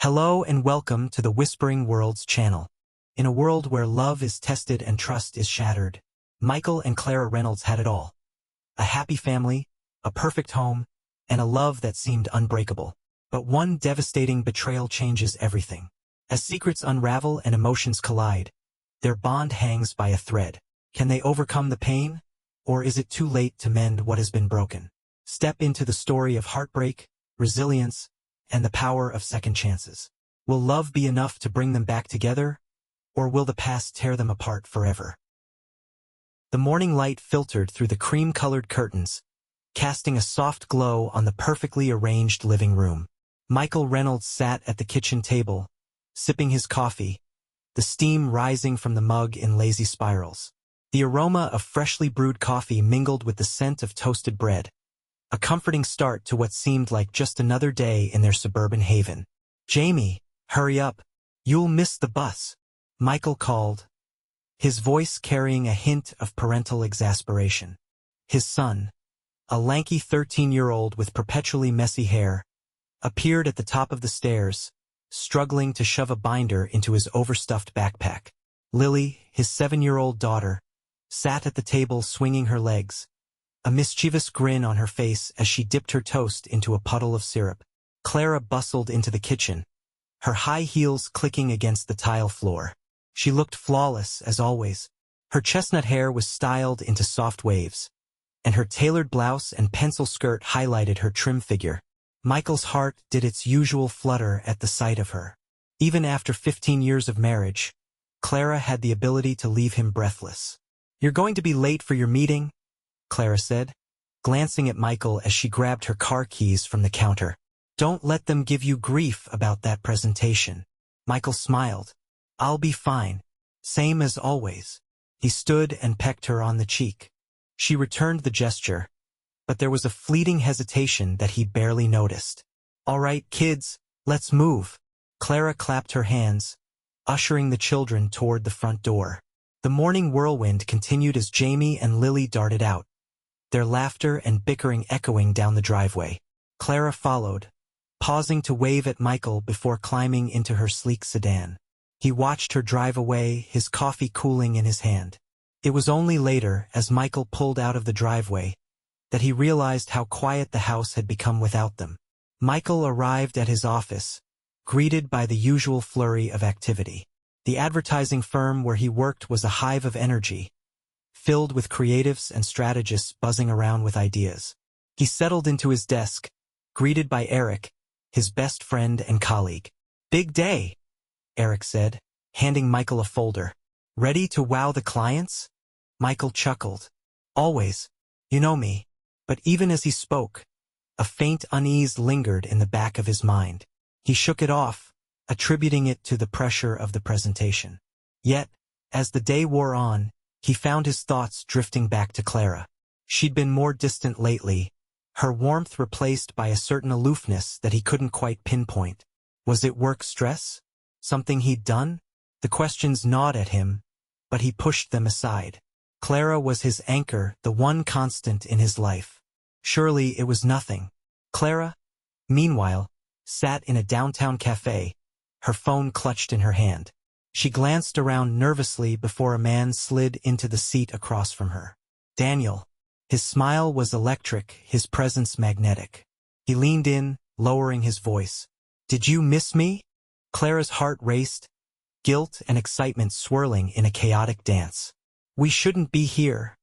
Hello and welcome to the Whispering Worlds channel. In a world where love is tested and trust is shattered, Michael and Clara Reynolds had it all. A happy family, a perfect home, and a love that seemed unbreakable. But one devastating betrayal changes everything. As secrets unravel and emotions collide, their bond hangs by a thread. Can they overcome the pain? Or is it too late to mend what has been broken? Step into the story of heartbreak, resilience, and the power of second chances. Will love be enough to bring them back together, or will the past tear them apart forever? The morning light filtered through the cream-colored curtains, casting a soft glow on the perfectly arranged living room. Michael Reynolds sat at the kitchen table, sipping his coffee, the steam rising from the mug in lazy spirals. The aroma of freshly brewed coffee mingled with the scent of toasted bread, a comforting start to what seemed like just another day in their suburban haven. "Jamie, hurry up. You'll miss the bus," Michael called, his voice carrying a hint of parental exasperation. His son, a lanky 13-year-old with perpetually messy hair, appeared at the top of the stairs, struggling to shove a binder into his overstuffed backpack. Lily, his 7-year-old daughter, sat at the table swinging her legs, a mischievous grin on her face as she dipped her toast into a puddle of syrup. Clara bustled into the kitchen, her high heels clicking against the tile floor. She looked flawless, as always. Her chestnut hair was styled into soft waves, and her tailored blouse and pencil skirt highlighted her trim figure. Michael's heart did its usual flutter at the sight of her. Even after 15 years of marriage, Clara had the ability to leave him breathless. "You're going to be late for your meeting?" Clara said, glancing at Michael as she grabbed her car keys from the counter. "Don't let them give you grief about that presentation." Michael smiled. "I'll be fine. Same as always." He stood and pecked her on the cheek. She returned the gesture, but there was a fleeting hesitation that he barely noticed. "All right, kids, let's move." Clara clapped her hands, ushering the children toward the front door. The morning whirlwind continued as Jamie and Lily darted out, their laughter and bickering echoing down the driveway. Clara followed, pausing to wave at Michael before climbing into her sleek sedan. He watched her drive away, his coffee cooling in his hand. It was only later, as Michael pulled out of the driveway, that he realized how quiet the house had become without them. Michael arrived at his office, greeted by the usual flurry of activity. The advertising firm where he worked was a hive of energy, filled with creatives and strategists buzzing around with ideas. He settled into his desk, greeted by Eric, his best friend and colleague. "Big day," Eric said, handing Michael a folder. "Ready to wow the clients?" Michael chuckled. "Always. You know me." But even as he spoke, a faint unease lingered in the back of his mind. He shook it off, attributing it to the pressure of the presentation. Yet, as the day wore on, he found his thoughts drifting back to Clara. She'd been more distant lately, her warmth replaced by a certain aloofness that he couldn't quite pinpoint. Was it work stress? Something he'd done? The questions gnawed at him, but he pushed them aside. Clara was his anchor, the one constant in his life. Surely it was nothing. Clara, meanwhile, sat in a downtown cafe, her phone clutched in her hand. She glanced around nervously before a man slid into the seat across from her. Daniel. His smile was electric, his presence magnetic. He leaned in, lowering his voice. "Did you miss me?" Clara's heart raced, guilt and excitement swirling in a chaotic dance. "We shouldn't be here,"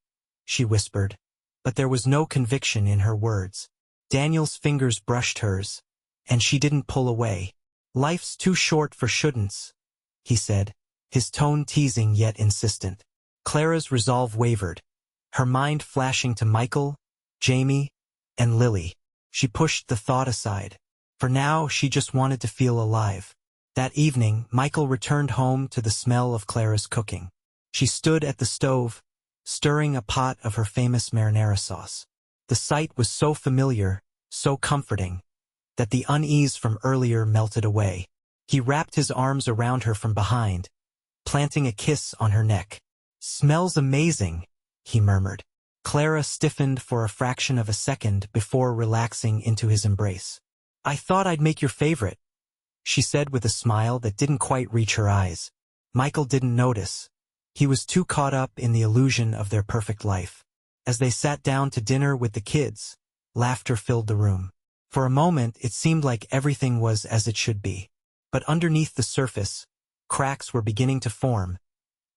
she whispered, but there was no conviction in her words. Daniel's fingers brushed hers, and she didn't pull away. "Life's too short for shouldn'ts," he said, his tone teasing yet insistent. Clara's resolve wavered, her mind flashing to Michael, Jamie, and Lily. She pushed the thought aside. For now, she just wanted to feel alive. That evening, Michael returned home to the smell of Clara's cooking. She stood at the stove, stirring a pot of her famous marinara sauce. The sight was so familiar, so comforting, that the unease from earlier melted away. He wrapped his arms around her from behind, planting a kiss on her neck. "Smells amazing," he murmured. Clara stiffened for a fraction of a second before relaxing into his embrace. "I thought I'd make your favorite," she said with a smile that didn't quite reach her eyes. Michael didn't notice. He was too caught up in the illusion of their perfect life. As they sat down to dinner with the kids, laughter filled the room. For a moment, it seemed like everything was as it should be. But underneath the surface, cracks were beginning to form,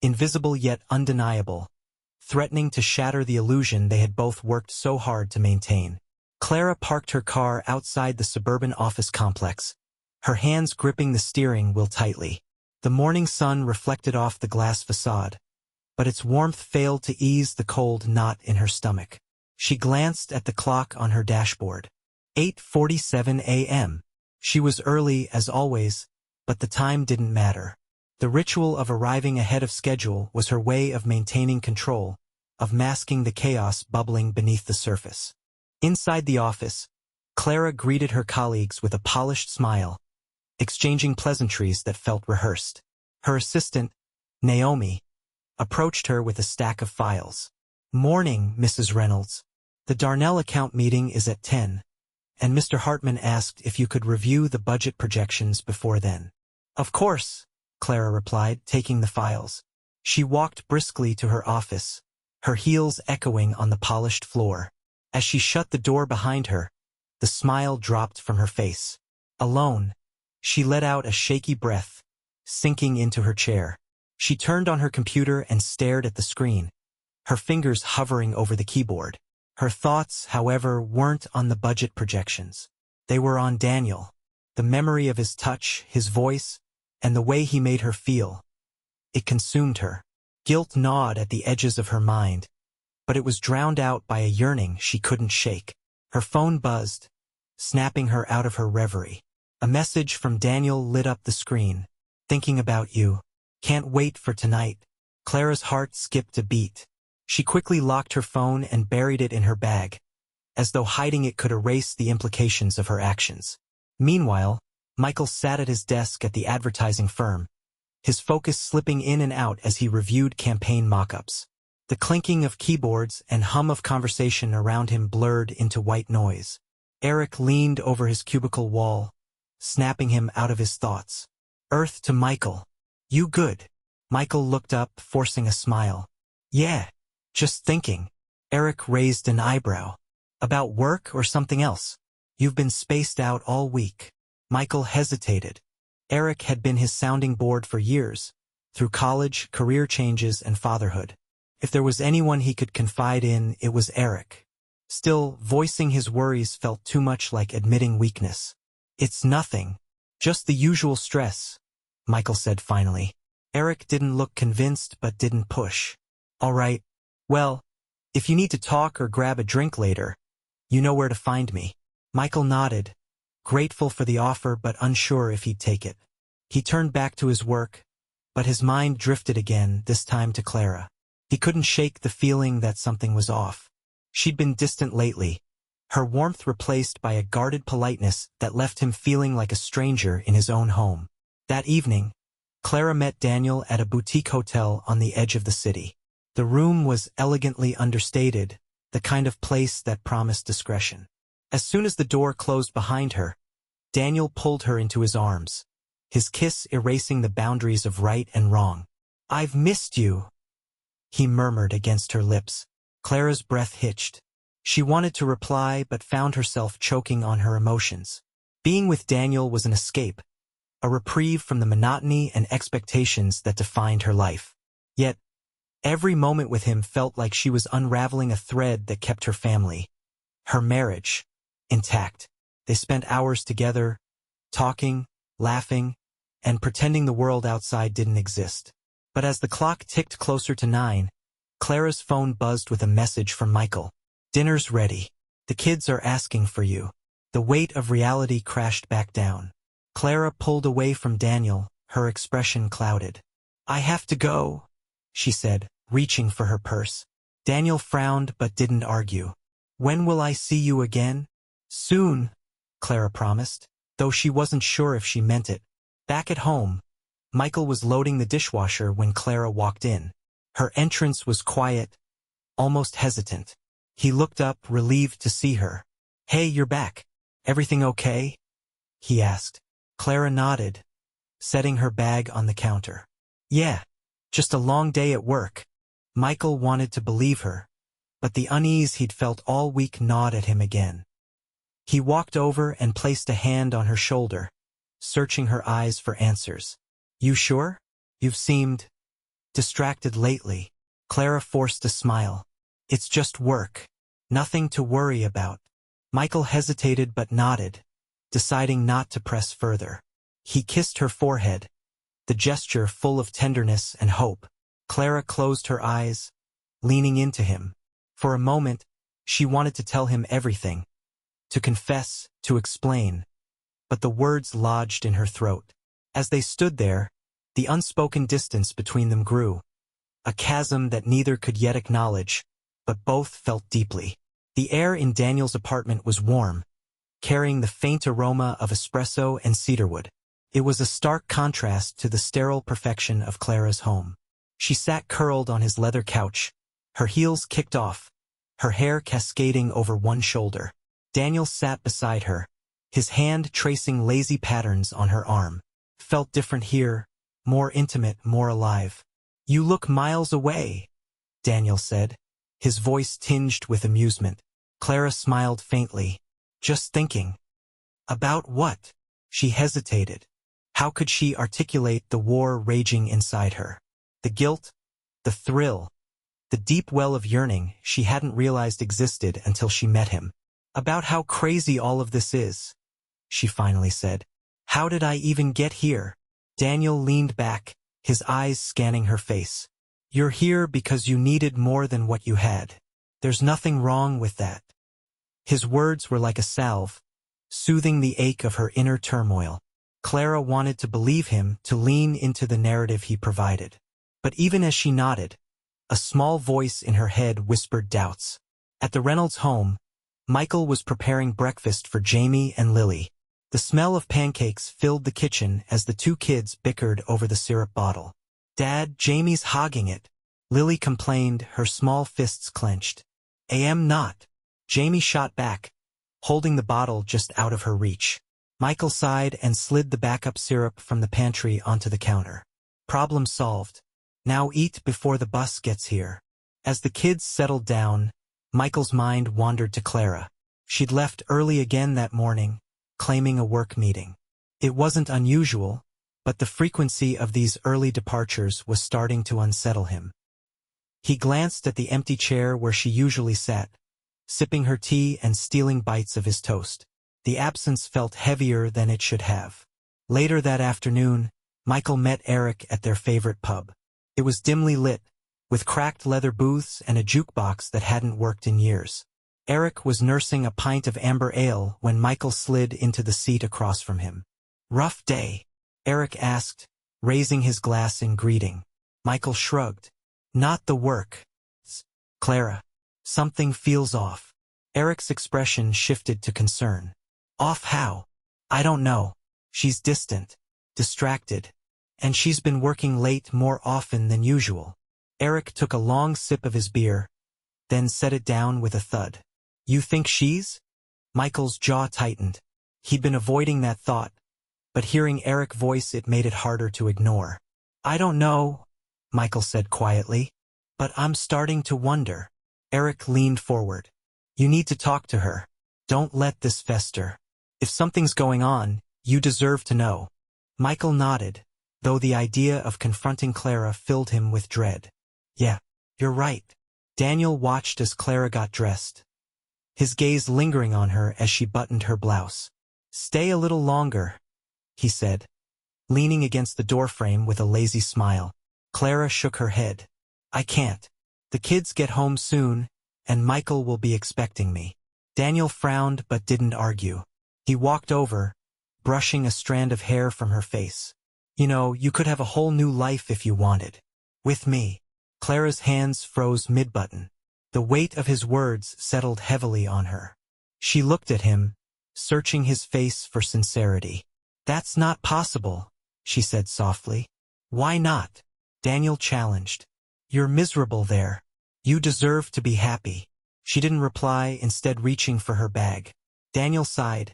invisible yet undeniable, threatening to shatter the illusion they had both worked so hard to maintain. Clara parked her car outside the suburban office complex, her hands gripping the steering wheel tightly. The morning sun reflected off the glass facade, but its warmth failed to ease the cold knot in her stomach. She glanced at the clock on her dashboard. 8:47 a.m. She was early as always, but the time didn't matter. The ritual of arriving ahead of schedule was her way of maintaining control, of masking the chaos bubbling beneath the surface. Inside the office, Clara greeted her colleagues with a polished smile, exchanging pleasantries that felt rehearsed. Her assistant, Naomi, approached her with a stack of files. "Morning, Mrs. Reynolds. The Darnell account meeting is at 10, and Mr. Hartman asked if you could review the budget projections before then." "Of course," Clara replied, taking the files. She walked briskly to her office, her heels echoing on the polished floor. As she shut the door behind her, the smile dropped from her face. Alone, she let out a shaky breath, sinking into her chair. She turned on her computer and stared at the screen, her fingers hovering over the keyboard. Her thoughts, however, weren't on the budget projections. They were on Daniel, the memory of his touch, his voice, and the way he made her feel. It consumed her. Guilt gnawed at the edges of her mind, but it was drowned out by a yearning she couldn't shake. Her phone buzzed, snapping her out of her reverie. A message from Daniel lit up the screen. "Thinking about you. Can't wait for tonight." Clara's heart skipped a beat. She quickly locked her phone and buried it in her bag, as though hiding it could erase the implications of her actions. Meanwhile, Michael sat at his desk at the advertising firm, his focus slipping in and out as he reviewed campaign mock-ups. The clinking of keyboards and hum of conversation around him blurred into white noise. Eric leaned over his cubicle wall, snapping him out of his thoughts. "Earth to Michael. You good?" Michael looked up, forcing a smile. "Yeah. Just thinking." Eric raised an eyebrow. "About work or something else? You've been spaced out all week." Michael hesitated. Eric had been his sounding board for years, through college, career changes, and fatherhood. If there was anyone he could confide in, it was Eric. Still, voicing his worries felt too much like admitting weakness. "It's nothing. Just the usual stress," Michael said finally. Eric didn't look convinced but didn't push. "All right. Well, if you need to talk or grab a drink later, you know where to find me." Michael nodded, grateful for the offer but unsure if he'd take it. He turned back to his work, but his mind drifted again, this time to Clara. He couldn't shake the feeling that something was off. She'd been distant lately, her warmth replaced by a guarded politeness that left him feeling like a stranger in his own home. That evening, Clara met Daniel at a boutique hotel on the edge of the city. The room was elegantly understated, the kind of place that promised discretion. As soon as the door closed behind her, Daniel pulled her into his arms, his kiss erasing the boundaries of right and wrong. "I've missed you," he murmured against her lips. Clara's breath hitched. She wanted to reply but found herself choking on her emotions. Being with Daniel was an escape, a reprieve from the monotony and expectations that defined her life. Yet, every moment with him felt like she was unraveling a thread that kept her family, her marriage, intact. They spent hours together, talking, laughing, and pretending the world outside didn't exist. But as the clock ticked closer to 9, Clara's phone buzzed with a message from Michael. "Dinner's ready. The kids are asking for you." The weight of reality crashed back down. Clara pulled away from Daniel, her expression clouded. "I have to go," she said, reaching for her purse. Daniel frowned but didn't argue. "When will I see you again?" "Soon," Clara promised, though she wasn't sure if she meant it. Back at home, Michael was loading the dishwasher when Clara walked in. Her entrance was quiet, almost hesitant. He looked up, relieved to see her. "Hey, you're back. Everything okay?" he asked. Clara nodded, setting her bag on the counter. Yeah, just a long day at work. Michael wanted to believe her, but the unease he'd felt all week gnawed at him again. He walked over and placed a hand on her shoulder, searching her eyes for answers. You sure? You've seemed distracted lately. Clara forced a smile. It's just work. Nothing to worry about. Michael hesitated but nodded, deciding not to press further. He kissed her forehead, the gesture full of tenderness and hope. Clara closed her eyes, leaning into him. For a moment, she wanted to tell him everything, to confess, to explain, but the words lodged in her throat. As they stood there, the unspoken distance between them grew, a chasm that neither could yet acknowledge, but both felt deeply. The air in Daniel's apartment was warm, carrying the faint aroma of espresso and cedarwood. It was a stark contrast to the sterile perfection of Clara's home. She sat curled on his leather couch, her heels kicked off, her hair cascading over one shoulder. Daniel sat beside her, his hand tracing lazy patterns on her arm. Felt different here, more intimate, more alive. You look miles away, Daniel said, his voice tinged with amusement. Clara smiled faintly. Just thinking. About what? She hesitated. How could she articulate the war raging inside her? The guilt, the thrill, the deep well of yearning she hadn't realized existed until she met him. About how crazy all of this is, she finally said. How did I even get here? Daniel leaned back, his eyes scanning her face. You're here because you needed more than what you had. There's nothing wrong with that. His words were like a salve, soothing the ache of her inner turmoil. Clara wanted to believe him, to lean into the narrative he provided. But even as she nodded, a small voice in her head whispered doubts. At the Reynolds home, Michael was preparing breakfast for Jamie and Lily. The smell of pancakes filled the kitchen as the two kids bickered over the syrup bottle. Dad, Jamie's hogging it, Lily complained, her small fists clenched. Am not. Jamie shot back, holding the bottle just out of her reach. Michael sighed and slid the backup syrup from the pantry onto the counter. Problem solved. Now eat before the bus gets here. As the kids settled down, Michael's mind wandered to Clara. She'd left early again that morning, claiming a work meeting. It wasn't unusual, but the frequency of these early departures was starting to unsettle him. He glanced at the empty chair where she usually sat, sipping her tea and stealing bites of his toast. The absence felt heavier than it should have. Later that afternoon, Michael met Eric at their favorite pub. It was dimly lit, with cracked leather booths and a jukebox that hadn't worked in years. Eric was nursing a pint of amber ale when Michael slid into the seat across from him. Rough day? Eric asked, raising his glass in greeting. Michael shrugged. Not the work. Clara. Something feels off. Eric's expression shifted to concern. Off how? I don't know. She's distant, distracted, and she's been working late more often than usual. Eric took a long sip of his beer, then set it down with a thud. You think she's? Michael's jaw tightened. He'd been avoiding that thought, but hearing Eric's voice it made it harder to ignore. I don't know, Michael said quietly, but I'm starting to wonder. Eric leaned forward. You need to talk to her. Don't let this fester. If something's going on, you deserve to know. Michael nodded, though the idea of confronting Clara filled him with dread. Yeah, you're right. Daniel watched as Clara got dressed, his gaze lingering on her as she buttoned her blouse. Stay a little longer, he said, leaning against the doorframe with a lazy smile. Clara shook her head. I can't. The kids get home soon, and Michael will be expecting me. Daniel frowned but didn't argue. He walked over, brushing a strand of hair from her face. You know, you could have a whole new life if you wanted. With me. Clara's hands froze mid-button. The weight of his words settled heavily on her. She looked at him, searching his face for sincerity. That's not possible, she said softly. Why not? Daniel challenged. You're miserable there. You deserve to be happy. She didn't reply, instead reaching for her bag. Daniel sighed,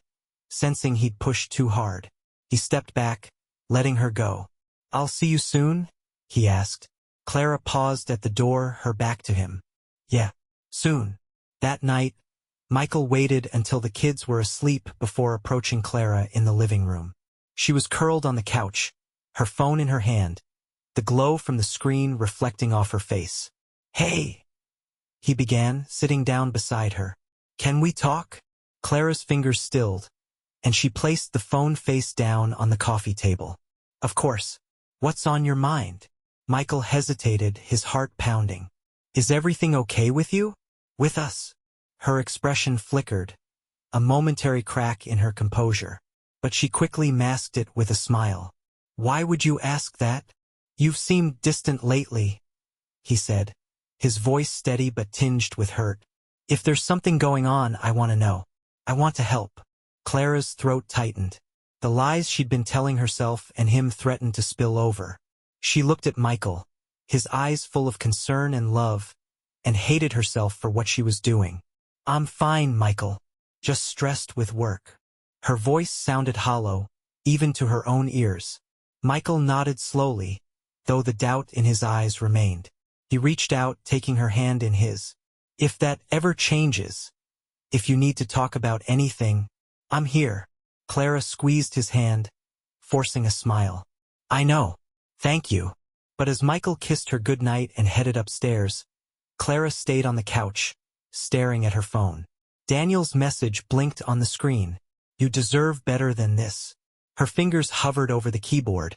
sensing he'd pushed too hard. He stepped back, letting her go. "I'll see you soon?" he asked. Clara paused at the door, her back to him. "Yeah, soon." That night, Michael waited until the kids were asleep before approaching Clara in the living room. She was curled on the couch, her phone in her hand, the glow from the screen reflecting off her face. "Hey," he began, sitting down beside her. "Can we talk?" Clara's fingers stilled, and she placed the phone face down on the coffee table. "Of course. What's on your mind?" Michael hesitated, his heart pounding. "Is everything okay with you? With us?" Her expression flickered, a momentary crack in her composure, but she quickly masked it with a smile. "Why would you ask that? You've seemed distant lately," he said, his voice steady but tinged with hurt. "If there's something going on, I want to know. I want to help." Clara's throat tightened. The lies she'd been telling herself and him threatened to spill over. She looked at Michael, his eyes full of concern and love, and hated herself for what she was doing. "I'm fine, Michael. Just stressed with work." Her voice sounded hollow, even to her own ears. Michael nodded slowly, though the doubt in his eyes remained. He reached out, taking her hand in his. "If that ever changes, if you need to talk about anything, I'm here." Clara squeezed his hand, forcing a smile. "I know. Thank you." But as Michael kissed her goodnight and headed upstairs, Clara stayed on the couch, staring at her phone. Daniel's message blinked on the screen. "You deserve better than this." Her fingers hovered over the keyboard,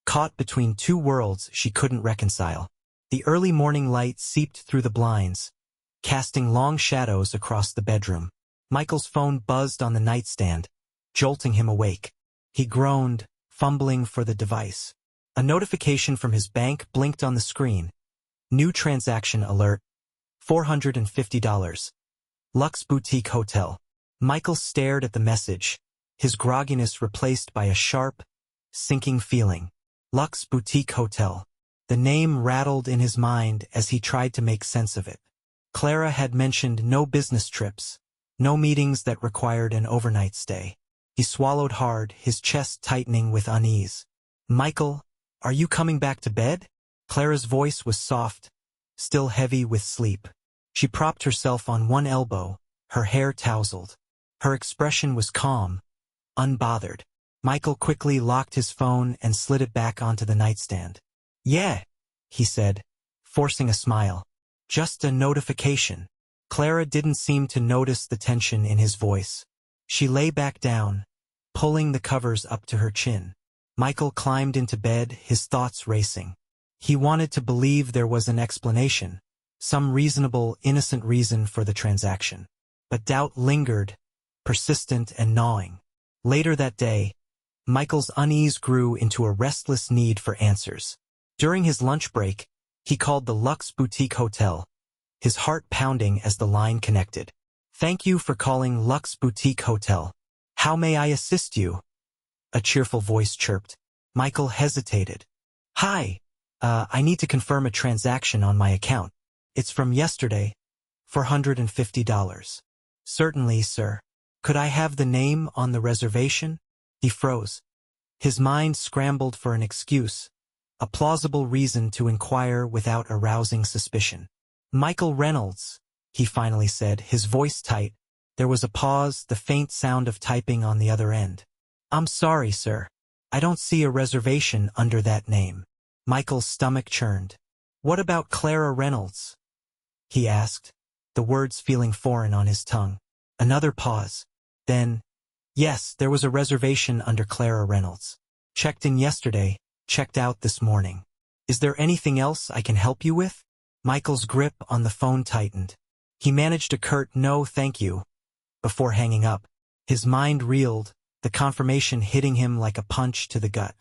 caught between two worlds she couldn't reconcile. The early morning light seeped through the blinds, casting long shadows across the bedroom. Michael's phone buzzed on the nightstand, jolting him awake. He groaned, fumbling for the device. A notification from his bank blinked on the screen. "New transaction alert. $450. Luxe Boutique Hotel." Michael stared at the message, his grogginess replaced by a sharp, sinking feeling. Luxe Boutique Hotel. The name rattled in his mind as he tried to make sense of it. Clara had mentioned no business trips, no meetings that required an overnight stay. He swallowed hard, his chest tightening with unease. "Michael, are you coming back to bed?" Clara's voice was soft, still heavy with sleep. She propped herself on one elbow, her hair tousled. Her expression was calm, unbothered. Michael quickly locked his phone and slid it back onto the nightstand. "Yeah," he said, forcing a smile. "Just a notification." Clara didn't seem to notice the tension in his voice. She lay back down, pulling the covers up to her chin. Michael climbed into bed, his thoughts racing. He wanted to believe there was an explanation, some reasonable, innocent reason for the transaction. But doubt lingered, persistent and gnawing. Later that day, Michael's unease grew into a restless need for answers. During his lunch break, he called the Luxe Boutique Hotel, his heart pounding as the line connected. "Thank you for calling Luxe Boutique Hotel. How may I assist you?" A cheerful voice chirped. Michael hesitated. "Hi, I need to confirm a transaction on my account. It's from yesterday, $450. "Certainly, sir. Could I have the name on the reservation?" He froze. His mind scrambled for an excuse, a plausible reason to inquire without arousing suspicion. "Michael Reynolds," he finally said, his voice tight. There was a pause, the faint sound of typing on the other end. "I'm sorry, sir. I don't see a reservation under that name." Michael's stomach churned. "What about Clara Reynolds?" he asked, the words feeling foreign on his tongue. Another pause. Then, "Yes, there was a reservation under Clara Reynolds. Checked in yesterday, checked out this morning. Is there anything else I can help you with?" Michael's grip on the phone tightened. He managed a curt "no, thank you," before hanging up. His mind reeled, the confirmation hitting him like a punch to the gut.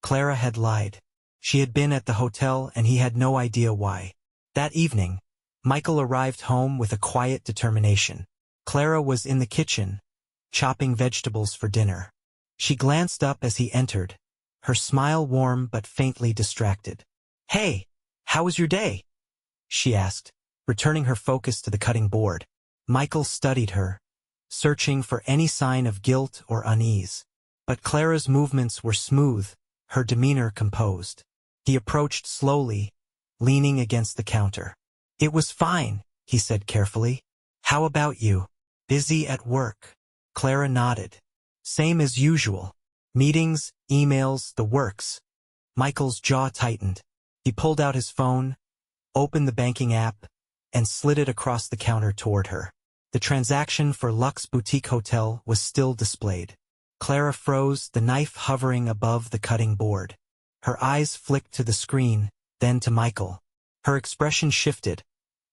Clara had lied. She had been at the hotel and he had no idea why. That evening, Michael arrived home with a quiet determination. Clara was in the kitchen, chopping vegetables for dinner. She glanced up as he entered, her smile warm but faintly distracted. "Hey, how was your day?" she asked, returning her focus to the cutting board. Michael studied her, searching for any sign of guilt or unease. But Clara's movements were smooth, her demeanor composed. He approached slowly, leaning against the counter. "It was fine," he said carefully. "How about you? Busy at work?" Clara nodded. "Same as usual. Meetings, emails, the works." Michael's jaw tightened. He pulled out his phone, opened the banking app, and slid it across the counter toward her. The transaction for Luxe Boutique Hotel was still displayed. Clara froze, the knife hovering above the cutting board. Her eyes flicked to the screen, then to Michael. Her expression shifted,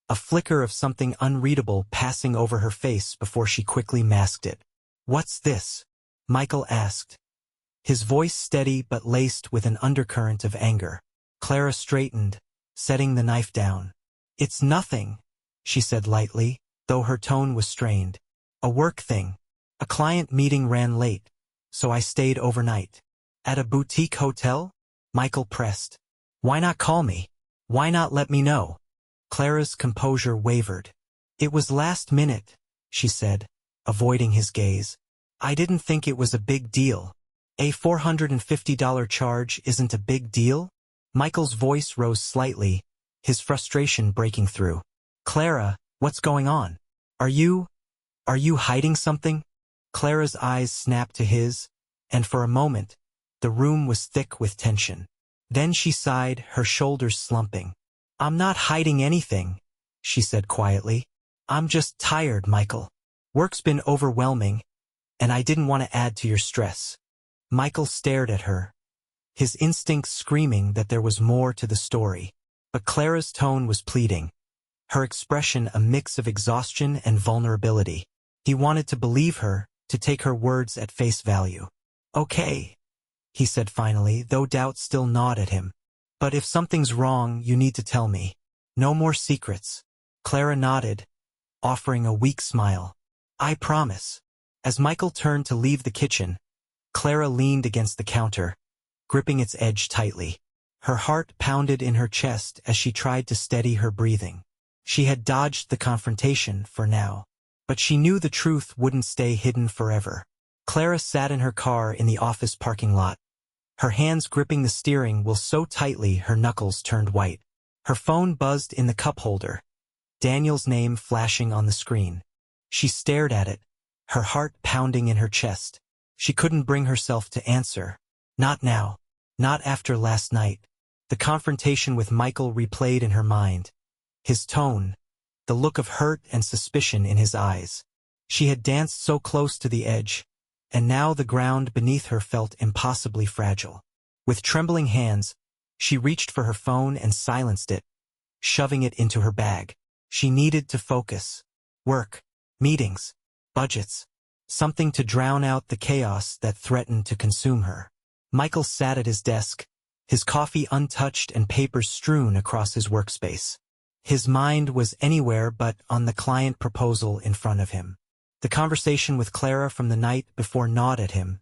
a flicker of something unreadable passing over her face before she quickly masked it. "What's this?" Michael asked, his voice steady but laced with an undercurrent of anger. Clara straightened, setting the knife down. "It's nothing," she said lightly, though her tone was strained. "A work thing. A client meeting ran late, so I stayed overnight." "At a boutique hotel?" Michael pressed. "Why not call me? Why not let me know?" Clara's composure wavered. "It was last minute," she said, avoiding his gaze. "I didn't think it was a big deal." "A $450 charge isn't a big deal?" Michael's voice rose slightly, his frustration breaking through. "Clara, what's going on? Are you hiding something?" Clara's eyes snapped to his, and for a moment, the room was thick with tension. Then she sighed, her shoulders slumping. "I'm not hiding anything," she said quietly. "I'm just tired, Michael. Work's been overwhelming, and I didn't want to add to your stress." Michael stared at her, his instincts screaming that there was more to the story. But Clara's tone was pleading, her expression a mix of exhaustion and vulnerability. He wanted to believe her, to take her words at face value. "Okay," he said finally, though doubt still gnawed at him. "But if something's wrong, you need to tell me. No more secrets." Clara nodded, offering a weak smile. "I promise." As Michael turned to leave the kitchen, Clara leaned against the counter, gripping its edge tightly. Her heart pounded in her chest as she tried to steady her breathing. She had dodged the confrontation for now, but she knew the truth wouldn't stay hidden forever. Clara sat in her car in the office parking lot, her hands gripping the steering wheel so tightly her knuckles turned white. Her phone buzzed in the cup holder, Daniel's name flashing on the screen. She stared at it, her heart pounding in her chest. She couldn't bring herself to answer. Not now. Not after last night. The confrontation with Michael replayed in her mind. His tone, the look of hurt and suspicion in his eyes. She had danced so close to the edge, and now the ground beneath her felt impossibly fragile. With trembling hands, she reached for her phone and silenced it, shoving it into her bag. She needed to focus. Work, meetings, budgets, something to drown out the chaos that threatened to consume her. Michael sat at his desk, his coffee untouched and papers strewn across his workspace. His mind was anywhere but on the client proposal in front of him. The conversation with Clara from the night before gnawed at him,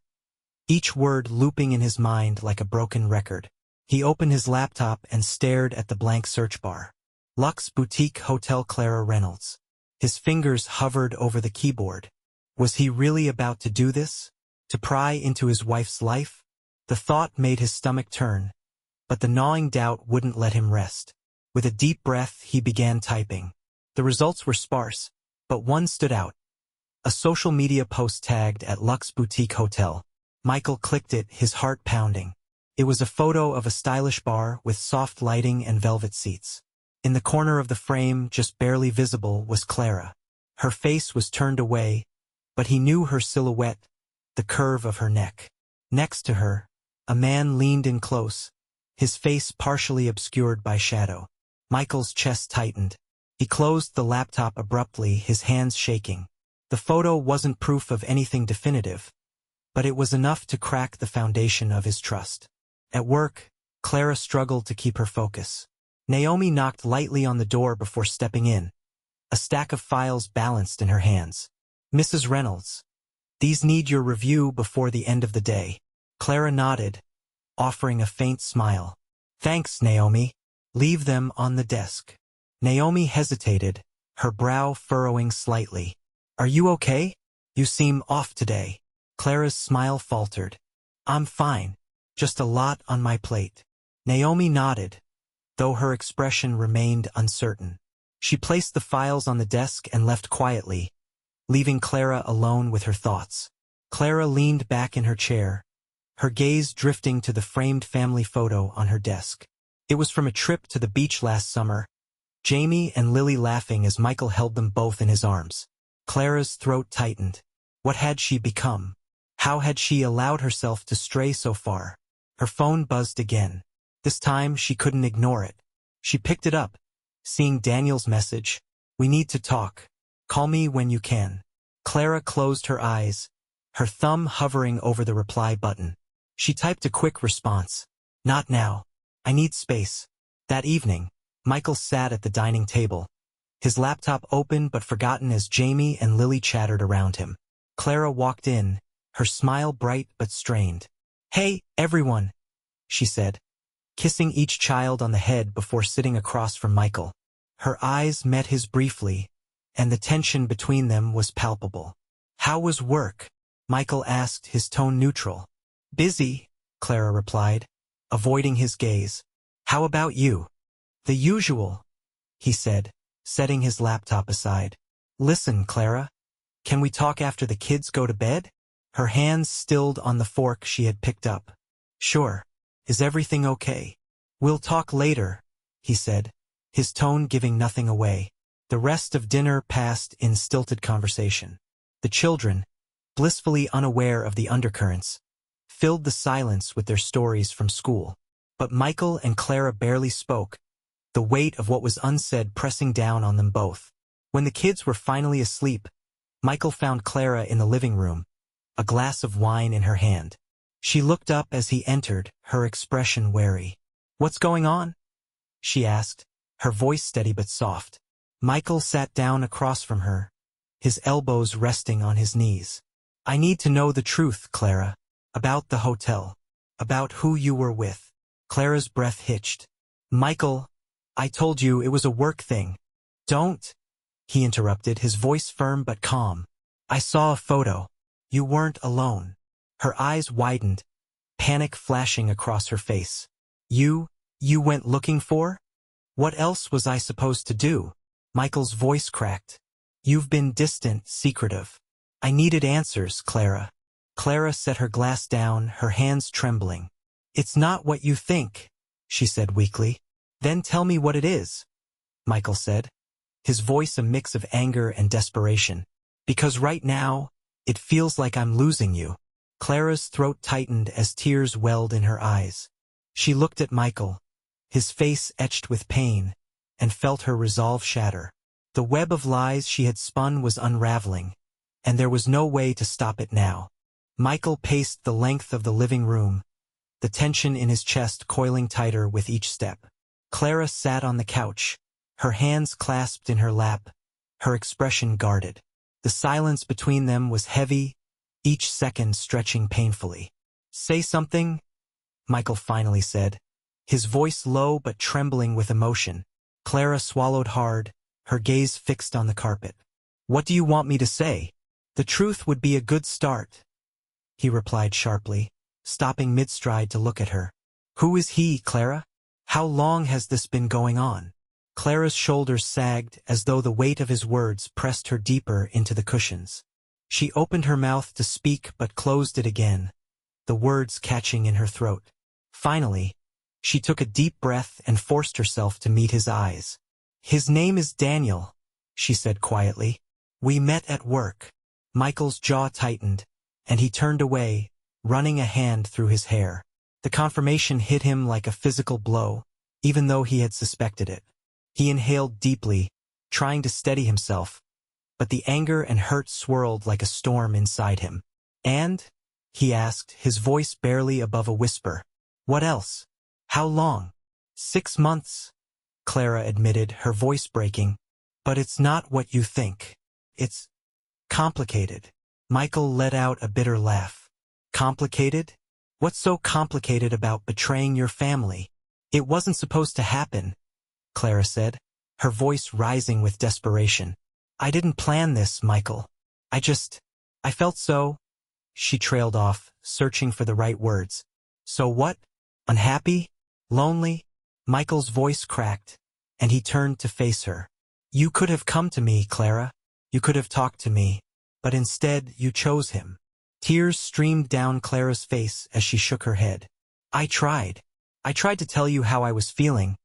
each word looping in his mind like a broken record. He opened his laptop and stared at the blank search bar. Luxe Boutique Hotel Clara Reynolds. His fingers hovered over the keyboard. Was he really about to do this? To pry into his wife's life? The thought made his stomach turn, but the gnawing doubt wouldn't let him rest. With a deep breath, he began typing. The results were sparse, but one stood out. A social media post tagged at Luxe Boutique Hotel. Michael clicked it, his heart pounding. It was a photo of a stylish bar with soft lighting and velvet seats. In the corner of the frame, just barely visible, was Clara. Her face was turned away, but he knew her silhouette, the curve of her neck. Next to her, a man leaned in close, his face partially obscured by shadow. Michael's chest tightened. He closed the laptop abruptly, his hands shaking. The photo wasn't proof of anything definitive, but it was enough to crack the foundation of his trust. At work, Clara struggled to keep her focus. Naomi knocked lightly on the door before stepping in, a stack of files balanced in her hands. "Mrs. Reynolds, these need your review before the end of the day." Clara nodded, offering a faint smile. "Thanks, Naomi. Leave them on the desk." Naomi hesitated, her brow furrowing slightly. "Are you okay? You seem off today." Clara's smile faltered. I'm fine. Just a lot on my plate. Naomi nodded, though her expression remained uncertain. She placed the files on the desk and left quietly, leaving Clara alone with her thoughts. Clara leaned back in her chair, her gaze drifting to the framed family photo on her desk. It was from a trip to the beach last summer, Jamie and Lily laughing as Michael held them both in his arms. Clara's throat tightened. What had she become? How had she allowed herself to stray so far? Her phone buzzed again. This time she couldn't ignore it. She picked it up, seeing Daniel's message. We need to talk. Call me when you can. Clara closed her eyes, her thumb hovering over the reply button. She typed a quick response. Not now. I need space. That evening, Michael sat at the dining table, his laptop open but forgotten as Jamie and Lily chattered around him. Clara walked in, her smile bright but strained. Hey, everyone, she said, kissing each child on the head before sitting across from Michael. Her eyes met his briefly, and the tension between them was palpable. How was work? Michael asked, his tone neutral. Busy, Clara replied, avoiding his gaze. How about you? The usual, he said, setting his laptop aside. Listen, Clara. Can we talk after the kids go to bed? Her hands stilled on the fork she had picked up. Sure. Is everything okay? We'll talk later, he said, his tone giving nothing away. The rest of dinner passed in stilted conversation. The children, blissfully unaware of the undercurrents, filled the silence with their stories from school. But Michael and Clara barely spoke, the weight of what was unsaid pressing down on them both. When the kids were finally asleep, Michael found Clara in the living room, a glass of wine in her hand. She looked up as he entered, her expression wary. What's going on? She asked, her voice steady but soft. Michael sat down across from her, his elbows resting on his knees. I need to know the truth, Clara. About the hotel. About who you were with. Clara's breath hitched. Michael, I told you it was a work thing. Don't, he interrupted, his voice firm but calm. I saw a photo. You weren't alone. Her eyes widened, panic flashing across her face. You went looking for? What else was I supposed to do? Michael's voice cracked. You've been distant, secretive. I needed answers, Clara. Clara set her glass down, her hands trembling. It's not what you think, she said weakly. Then tell me what it is, Michael said, his voice a mix of anger and desperation. Because right now, it feels like I'm losing you. Clara's throat tightened as tears welled in her eyes. She looked at Michael, his face etched with pain, and felt her resolve shatter. The web of lies she had spun was unraveling, and there was no way to stop it now. Michael paced the length of the living room, the tension in his chest coiling tighter with each step. Clara sat on the couch, her hands clasped in her lap, her expression guarded. The silence between them was heavy, each second stretching painfully. Say something, Michael finally said, his voice low but trembling with emotion. Clara swallowed hard, her gaze fixed on the carpet. What do you want me to say? The truth would be a good start, he replied sharply, stopping mid-stride to look at her. Who is he, Clara? How long has this been going on? Clara's shoulders sagged as though the weight of his words pressed her deeper into the cushions. She opened her mouth to speak but closed it again, the words catching in her throat. Finally, she took a deep breath and forced herself to meet his eyes. His name is Daniel, she said quietly. We met at work. Michael's jaw tightened, and he turned away, running a hand through his hair. The confirmation hit him like a physical blow, even though he had suspected it. He inhaled deeply, trying to steady himself, but the anger and hurt swirled like a storm inside him. And? He asked, his voice barely above a whisper. What else? How long? 6 months, Clara admitted, her voice breaking. But it's not what you think. It's complicated. Michael let out a bitter laugh. Complicated? What's so complicated about betraying your family? It wasn't supposed to happen, Clara said, her voice rising with desperation. I didn't plan this, Michael. I felt so she trailed off, searching for the right words. So what? Unhappy? Lonely? Michael's voice cracked, and he turned to face her. You could have come to me, Clara. You could have talked to me. But instead, you chose him. Tears streamed down Clara's face as she shook her head. I tried. I tried to tell you how I was feeling,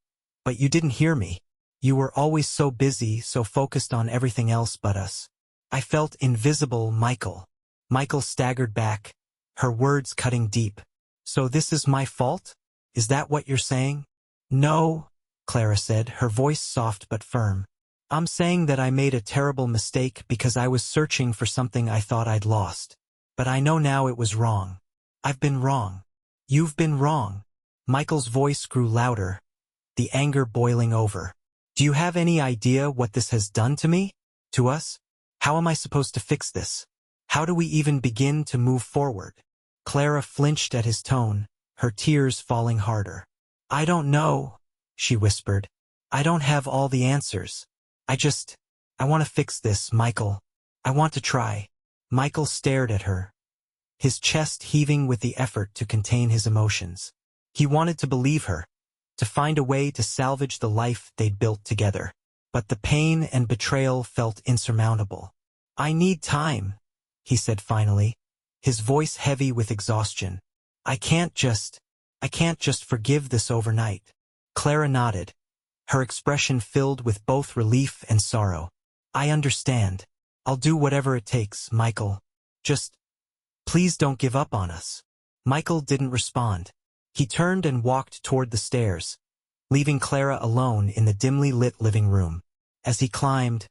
but you didn't hear me. You were always so busy, so focused on everything else but us. I felt invisible, Michael. Michael staggered back, her words cutting deep. So this is my fault? Is that what you're saying? No, Clara said, her voice soft but firm. I'm saying that I made a terrible mistake because I was searching for something I thought I'd lost. But I know now it was wrong. I've been wrong. You've been wrong. Michael's voice grew louder, the anger boiling over. Do you have any idea what this has done to me? To us? How am I supposed to fix this? How do we even begin to move forward? Clara flinched at his tone, her tears falling harder. I don't know, she whispered. I don't have all the answers. I want to fix this, Michael. I want to try. Michael stared at her, his chest heaving with the effort to contain his emotions. He wanted to believe her, to find a way to salvage the life they'd built together. But the pain and betrayal felt insurmountable. I need time, he said finally, his voice heavy with exhaustion. I can't just forgive this overnight. Clara nodded, her expression filled with both relief and sorrow. I understand. I'll do whatever it takes, Michael. Just, please don't give up on us. Michael didn't respond. He turned and walked toward the stairs, leaving Clara alone in the dimly lit living room. As he climbed,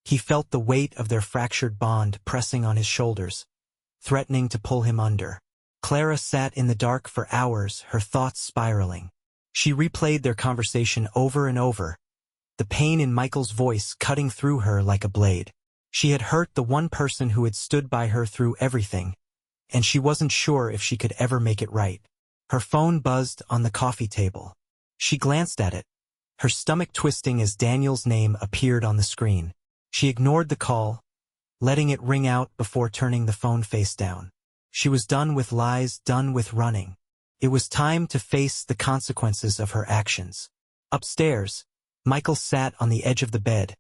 he felt the weight of their fractured bond pressing on his shoulders, threatening to pull him under. Clara sat in the dark for hours, her thoughts spiraling. She replayed their conversation over and over, the pain in Michael's voice cutting through her like a blade. She had hurt the one person who had stood by her through everything, and she wasn't sure if she could ever make it right. Her phone buzzed on the coffee table. She glanced at it, her stomach twisting as Daniel's name appeared on the screen. She ignored the call, letting it ring out before turning the phone face down. She was done with lies, done with running. It was time to face the consequences of her actions. Upstairs, Michael sat on the edge of the bed,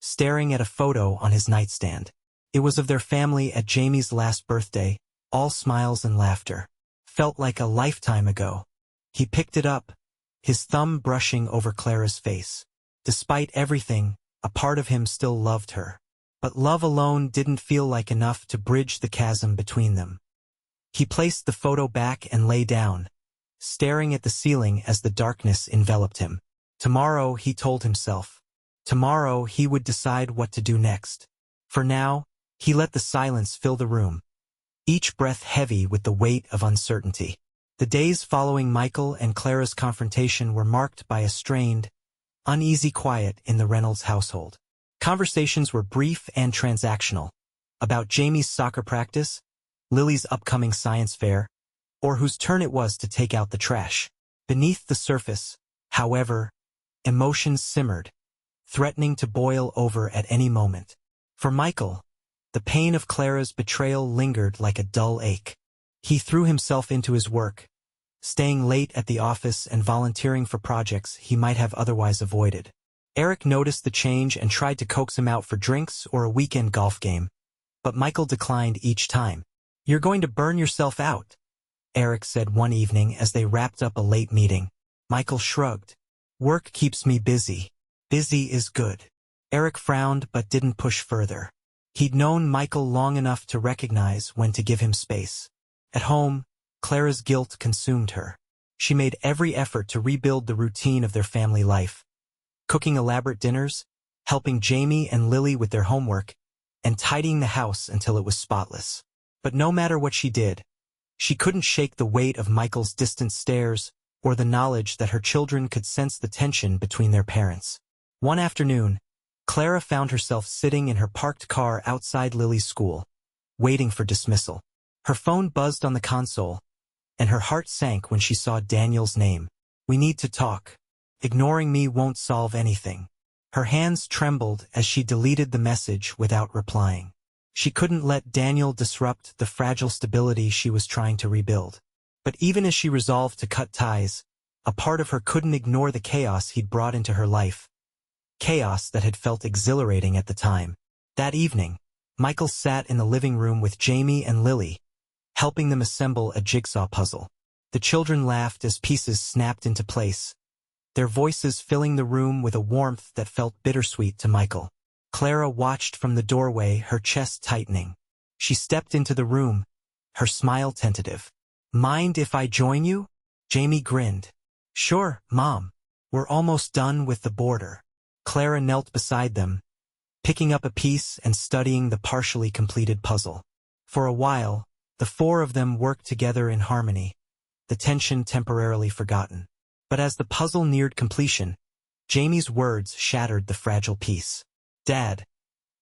staring at a photo on his nightstand. It was of their family at Jamie's last birthday, all smiles and laughter. Felt like a lifetime ago. He picked it up, his thumb brushing over Clara's face. Despite everything, a part of him still loved her. But love alone didn't feel like enough to bridge the chasm between them. He placed the photo back and lay down, staring at the ceiling as the darkness enveloped him. Tomorrow, he told himself. Tomorrow, he would decide what to do next. For now, he let the silence fill the room, each breath heavy with the weight of uncertainty. The days following Michael and Clara's confrontation were marked by a strained, uneasy quiet in the Reynolds household. Conversations were brief and transactional, about Jamie's soccer practice, Lily's upcoming science fair, or whose turn it was to take out the trash. Beneath the surface, however, emotions simmered, threatening to boil over at any moment. For Michael, the pain of Clara's betrayal lingered like a dull ache. He threw himself into his work, staying late at the office and volunteering for projects he might have otherwise avoided. Eric noticed the change and tried to coax him out for drinks or a weekend golf game, but Michael declined each time. You're going to burn yourself out, Eric said one evening as they wrapped up a late meeting. Michael shrugged. Work keeps me busy. Busy is good. Eric frowned but didn't push further. He'd known Michael long enough to recognize when to give him space. At home, Clara's guilt consumed her. She made every effort to rebuild the routine of their family life, cooking elaborate dinners, helping Jamie and Lily with their homework, and tidying the house until it was spotless. But no matter what she did, she couldn't shake the weight of Michael's distant stares or the knowledge that her children could sense the tension between their parents. One afternoon, Clara found herself sitting in her parked car outside Lily's school, waiting for dismissal. Her phone buzzed on the console, and her heart sank when she saw Daniel's name. We need to talk. Ignoring me won't solve anything. Her hands trembled as she deleted the message without replying. She couldn't let Daniel disrupt the fragile stability she was trying to rebuild. But even as she resolved to cut ties, a part of her couldn't ignore the chaos he'd brought into her life. Chaos that had felt exhilarating at the time. That evening, Michael sat in the living room with Jamie and Lily, helping them assemble a jigsaw puzzle. The children laughed as pieces snapped into place, their voices filling the room with a warmth that felt bittersweet to Michael. Clara watched from the doorway, her chest tightening. She stepped into the room, her smile tentative. "Mind if I join you?" Jamie grinned. "Sure, Mom. We're almost done with the border." Clara knelt beside them, picking up a piece and studying the partially completed puzzle. For a while, the four of them worked together in harmony, the tension temporarily forgotten. But as the puzzle neared completion, Jamie's words shattered the fragile piece. "Dad,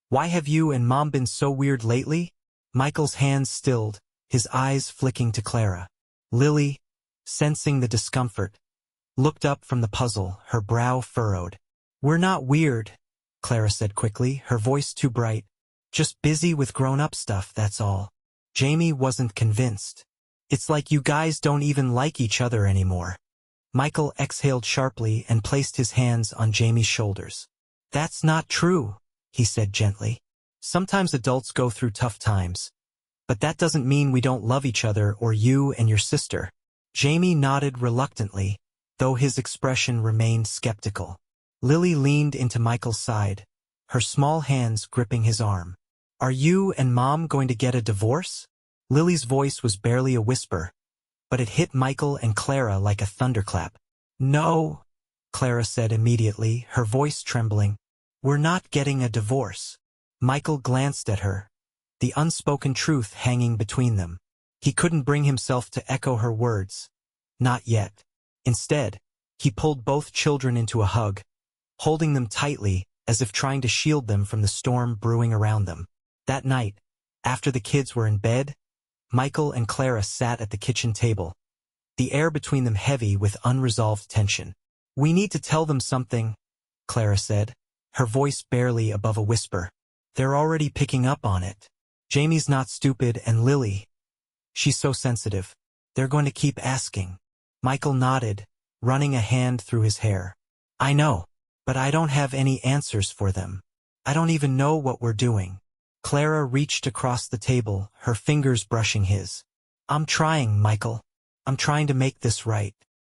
why have you and Mom been so weird lately?" Michael's hands stilled, his eyes flicking to Clara. Lily, sensing the discomfort, looked up from the puzzle, her brow furrowed. "We're not weird," Clara said quickly, her voice too bright. "Just busy with grown-up stuff, that's all." Jamie wasn't convinced. "It's like you guys don't even like each other anymore." Michael exhaled sharply and placed his hands on Jamie's shoulders. "That's not true," he said gently. "Sometimes adults go through tough times, but that doesn't mean we don't love each other or you and your sister." Jamie nodded reluctantly, though his expression remained skeptical. Lily leaned into Michael's side, her small hands gripping his arm. "Are you and Mom going to get a divorce?" Lily's voice was barely a whisper, but it hit Michael and Clara like a thunderclap. "No," Clara said immediately, her voice trembling. "We're not getting a divorce." Michael glanced at her, the unspoken truth hanging between them. He couldn't bring himself to echo her words. Not yet. Instead, he pulled both children into a hug, holding them tightly as if trying to shield them from the storm brewing around them. That night, after the kids were in bed, Michael and Clara sat at the kitchen table, the air between them heavy with unresolved tension. "We need to tell them something," Clara said, her voice barely above a whisper. "They're already picking up on it. Jamie's not stupid, and Lily, she's so sensitive. They're going to keep asking." Michael nodded, running a hand through his hair. "I know, but I don't have any answers for them. I don't even know what we're doing." Clara reached across the table, her fingers brushing his. "I'm trying, Michael. I'm trying to make this right."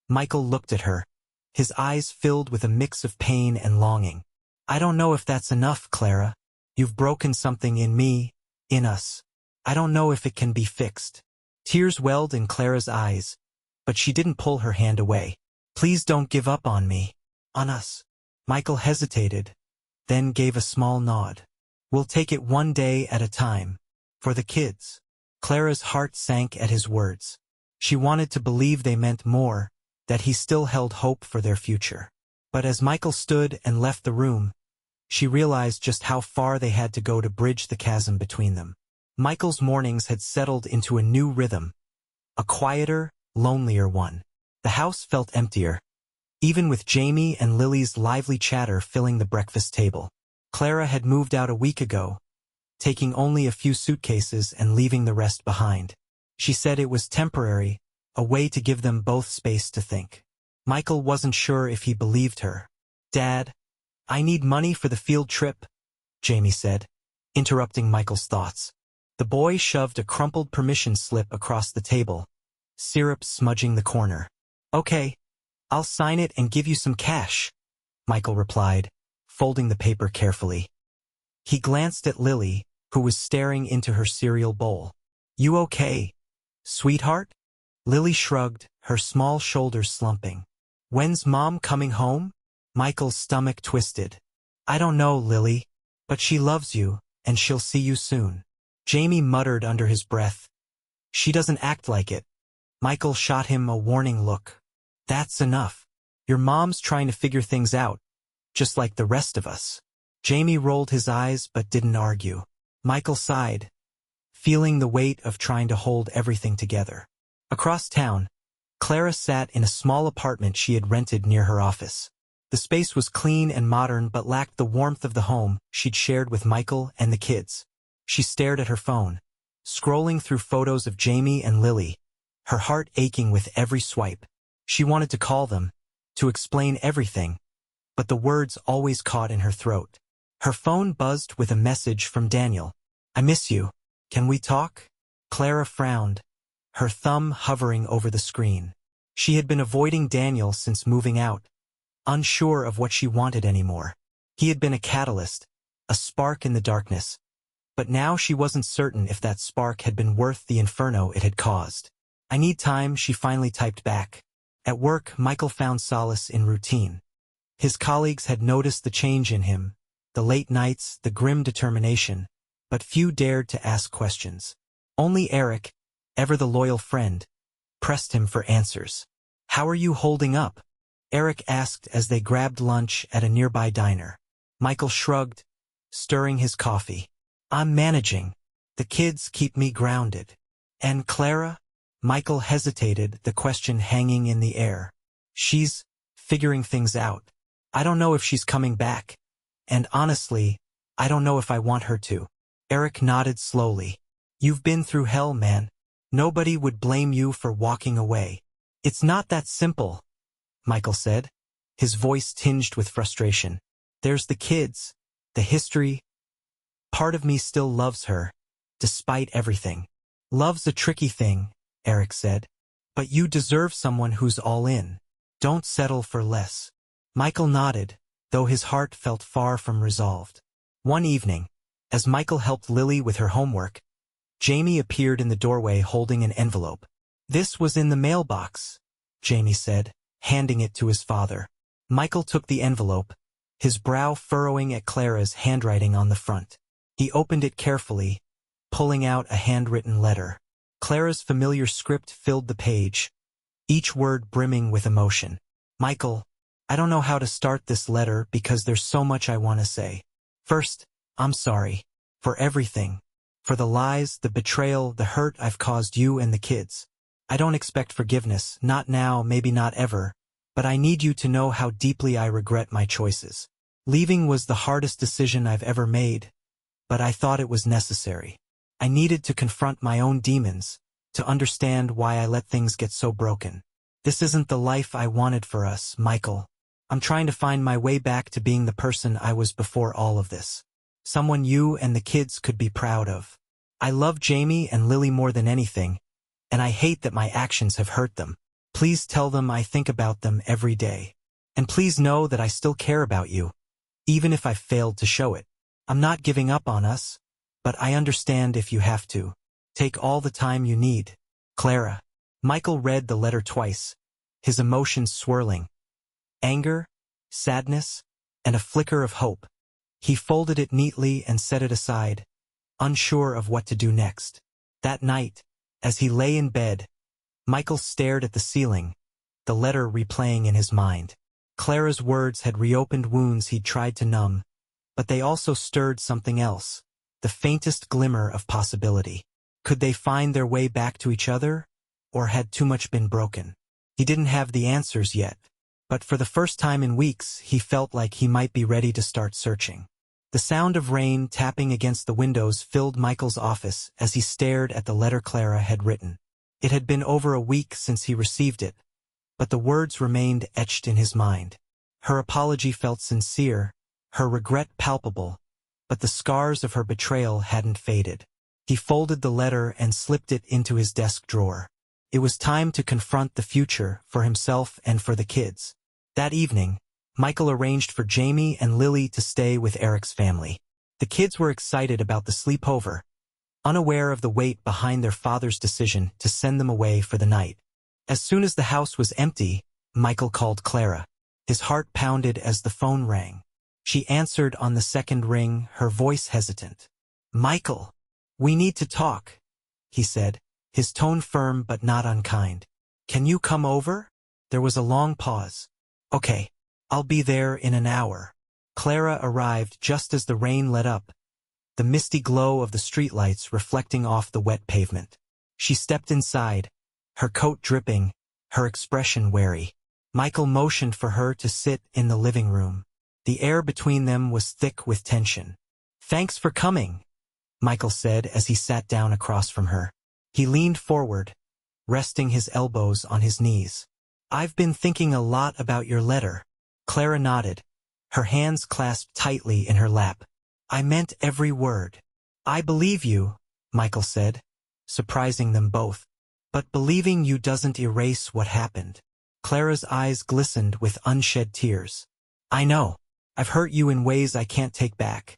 Michael looked at her, his eyes filled with a mix of pain and longing. "I don't know if that's enough, Clara. You've broken something in me, in us. I don't know if it can be fixed." Tears welled in Clara's eyes, but she didn't pull her hand away. "Please don't give up on me. On us." Michael hesitated, then gave a small nod. "We'll take it one day at a time. For the kids." Clara's heart sank at his words. She wanted to believe they meant more, that he still held hope for their future. But as Michael stood and left the room, she realized just how far they had to go to bridge the chasm between them. Michael's mornings had settled into a new rhythm, a quieter, lonelier one. The house felt emptier, even with Jamie and Lily's lively chatter filling the breakfast table. Clara had moved out a week ago, taking only a few suitcases and leaving the rest behind. She said it was temporary, a way to give them both space to think. Michael wasn't sure if he believed her. "Dad, I need money for the field trip," Jamie said, interrupting Michael's thoughts. The boy shoved a crumpled permission slip across the table, syrup smudging the corner. "Okay, I'll sign it and give you some cash," Michael replied, folding the paper carefully. He glanced at Lily, who was staring into her cereal bowl. "You okay, sweetheart?" Lily shrugged, her small shoulders slumping. "When's Mom coming home?" Michael's stomach twisted. "I don't know, Lily, but she loves you, and she'll see you soon." Jamie muttered under his breath. "She doesn't act like it." Michael shot him a warning look. "That's enough. Your mom's trying to figure things out, just like the rest of us." Jamie rolled his eyes but didn't argue. Michael sighed, feeling the weight of trying to hold everything together. Across town, Clara sat in a small apartment she had rented near her office. The space was clean and modern but lacked the warmth of the home she'd shared with Michael and the kids. She stared at her phone, scrolling through photos of Jamie and Lily, her heart aching with every swipe. She wanted to call them, to explain everything, but the words always caught in her throat. Her phone buzzed with a message from Daniel. "I miss you. Can we talk?" Clara frowned, her thumb hovering over the screen. She had been avoiding Daniel since moving out, unsure of what she wanted anymore. He had been a catalyst, a spark in the darkness, but now she wasn't certain if that spark had been worth the inferno it had caused. "I need time," she finally typed back. At work, Michael found solace in routine. His colleagues had noticed the change in him, the late nights, the grim determination, but few dared to ask questions. Only Eric, ever the loyal friend, pressed him for answers. "How are you holding up?" Eric asked as they grabbed lunch at a nearby diner. Michael shrugged, stirring his coffee. "I'm managing. The kids keep me grounded." "And Clara?" Michael hesitated, the question hanging in the air. "She's figuring things out. I don't know if she's coming back. And honestly, I don't know if I want her to." Eric nodded slowly. "You've been through hell, man. Nobody would blame you for walking away." "It's not that simple," Michael said, his voice tinged with frustration. "There's the kids, the history. Part of me still loves her, despite everything." "Love's a tricky thing," Eric said. "But you deserve someone who's all in. Don't settle for less." Michael nodded, though his heart felt far from resolved. One evening, as Michael helped Lily with her homework, Jamie appeared in the doorway holding an envelope. "This was in the mailbox," Jamie said, handing it to his father. Michael took the envelope, his brow furrowing at Clara's handwriting on the front. He opened it carefully, pulling out a handwritten letter. Clara's familiar script filled the page, each word brimming with emotion. "Michael, I don't know how to start this letter because there's so much I want to say. First, I'm sorry. For everything. For the lies, the betrayal, the hurt I've caused you and the kids. I don't expect forgiveness, not now, maybe not ever, but I need you to know how deeply I regret my choices. Leaving was the hardest decision I've ever made, but I thought it was necessary. I needed to confront my own demons, to understand why I let things get so broken. This isn't the life I wanted for us, Michael. I'm trying to find my way back to being the person I was before all of this. Someone you and the kids could be proud of. I love Jamie and Lily more than anything, and I hate that my actions have hurt them. Please tell them I think about them every day. And please know that I still care about you, even if I've failed to show it. I'm not giving up on us, but I understand if you have to. Take all the time you need. Clara." Michael read the letter twice, his emotions swirling. Anger, sadness, and a flicker of hope. He folded it neatly and set it aside, unsure of what to do next. That night, as he lay in bed, Michael stared at the ceiling, the letter replaying in his mind. Clara's words had reopened wounds he'd tried to numb, but they also stirred something else, the faintest glimmer of possibility. Could they find their way back to each other, or had too much been broken? He didn't have the answers yet, but for the first time in weeks he felt like he might be ready to start searching. The sound of rain tapping against the windows filled Michael's office as he stared at the letter Clara had written. It had been over a week since he received it, but the words remained etched in his mind. Her apology felt sincere, her regret palpable, but the scars of her betrayal hadn't faded. He folded the letter and slipped it into his desk drawer. It was time to confront the future for himself and for the kids. That evening, Michael arranged for Jamie and Lily to stay with Eric's family. The kids were excited about the sleepover, unaware of the weight behind their father's decision to send them away for the night. As soon as the house was empty, Michael called Clara. His heart pounded as the phone rang. She answered on the second ring, her voice hesitant. "Michael, we need to talk," he said, his tone firm but not unkind. "Can you come over?" There was a long pause. "Okay, I'll be there in an hour." Clara arrived just as the rain let up, the misty glow of the streetlights reflecting off the wet pavement. She stepped inside, her coat dripping, her expression wary. Michael motioned for her to sit in the living room. The air between them was thick with tension. "Thanks for coming," Michael said as he sat down across from her. He leaned forward, resting his elbows on his knees. I've been thinking a lot about your letter. Clara nodded, her hands clasped tightly in her lap. I meant every word. I believe you, Michael said, surprising them both. But believing you doesn't erase what happened. Clara's eyes glistened with unshed tears. I know. I've hurt you in ways I can't take back.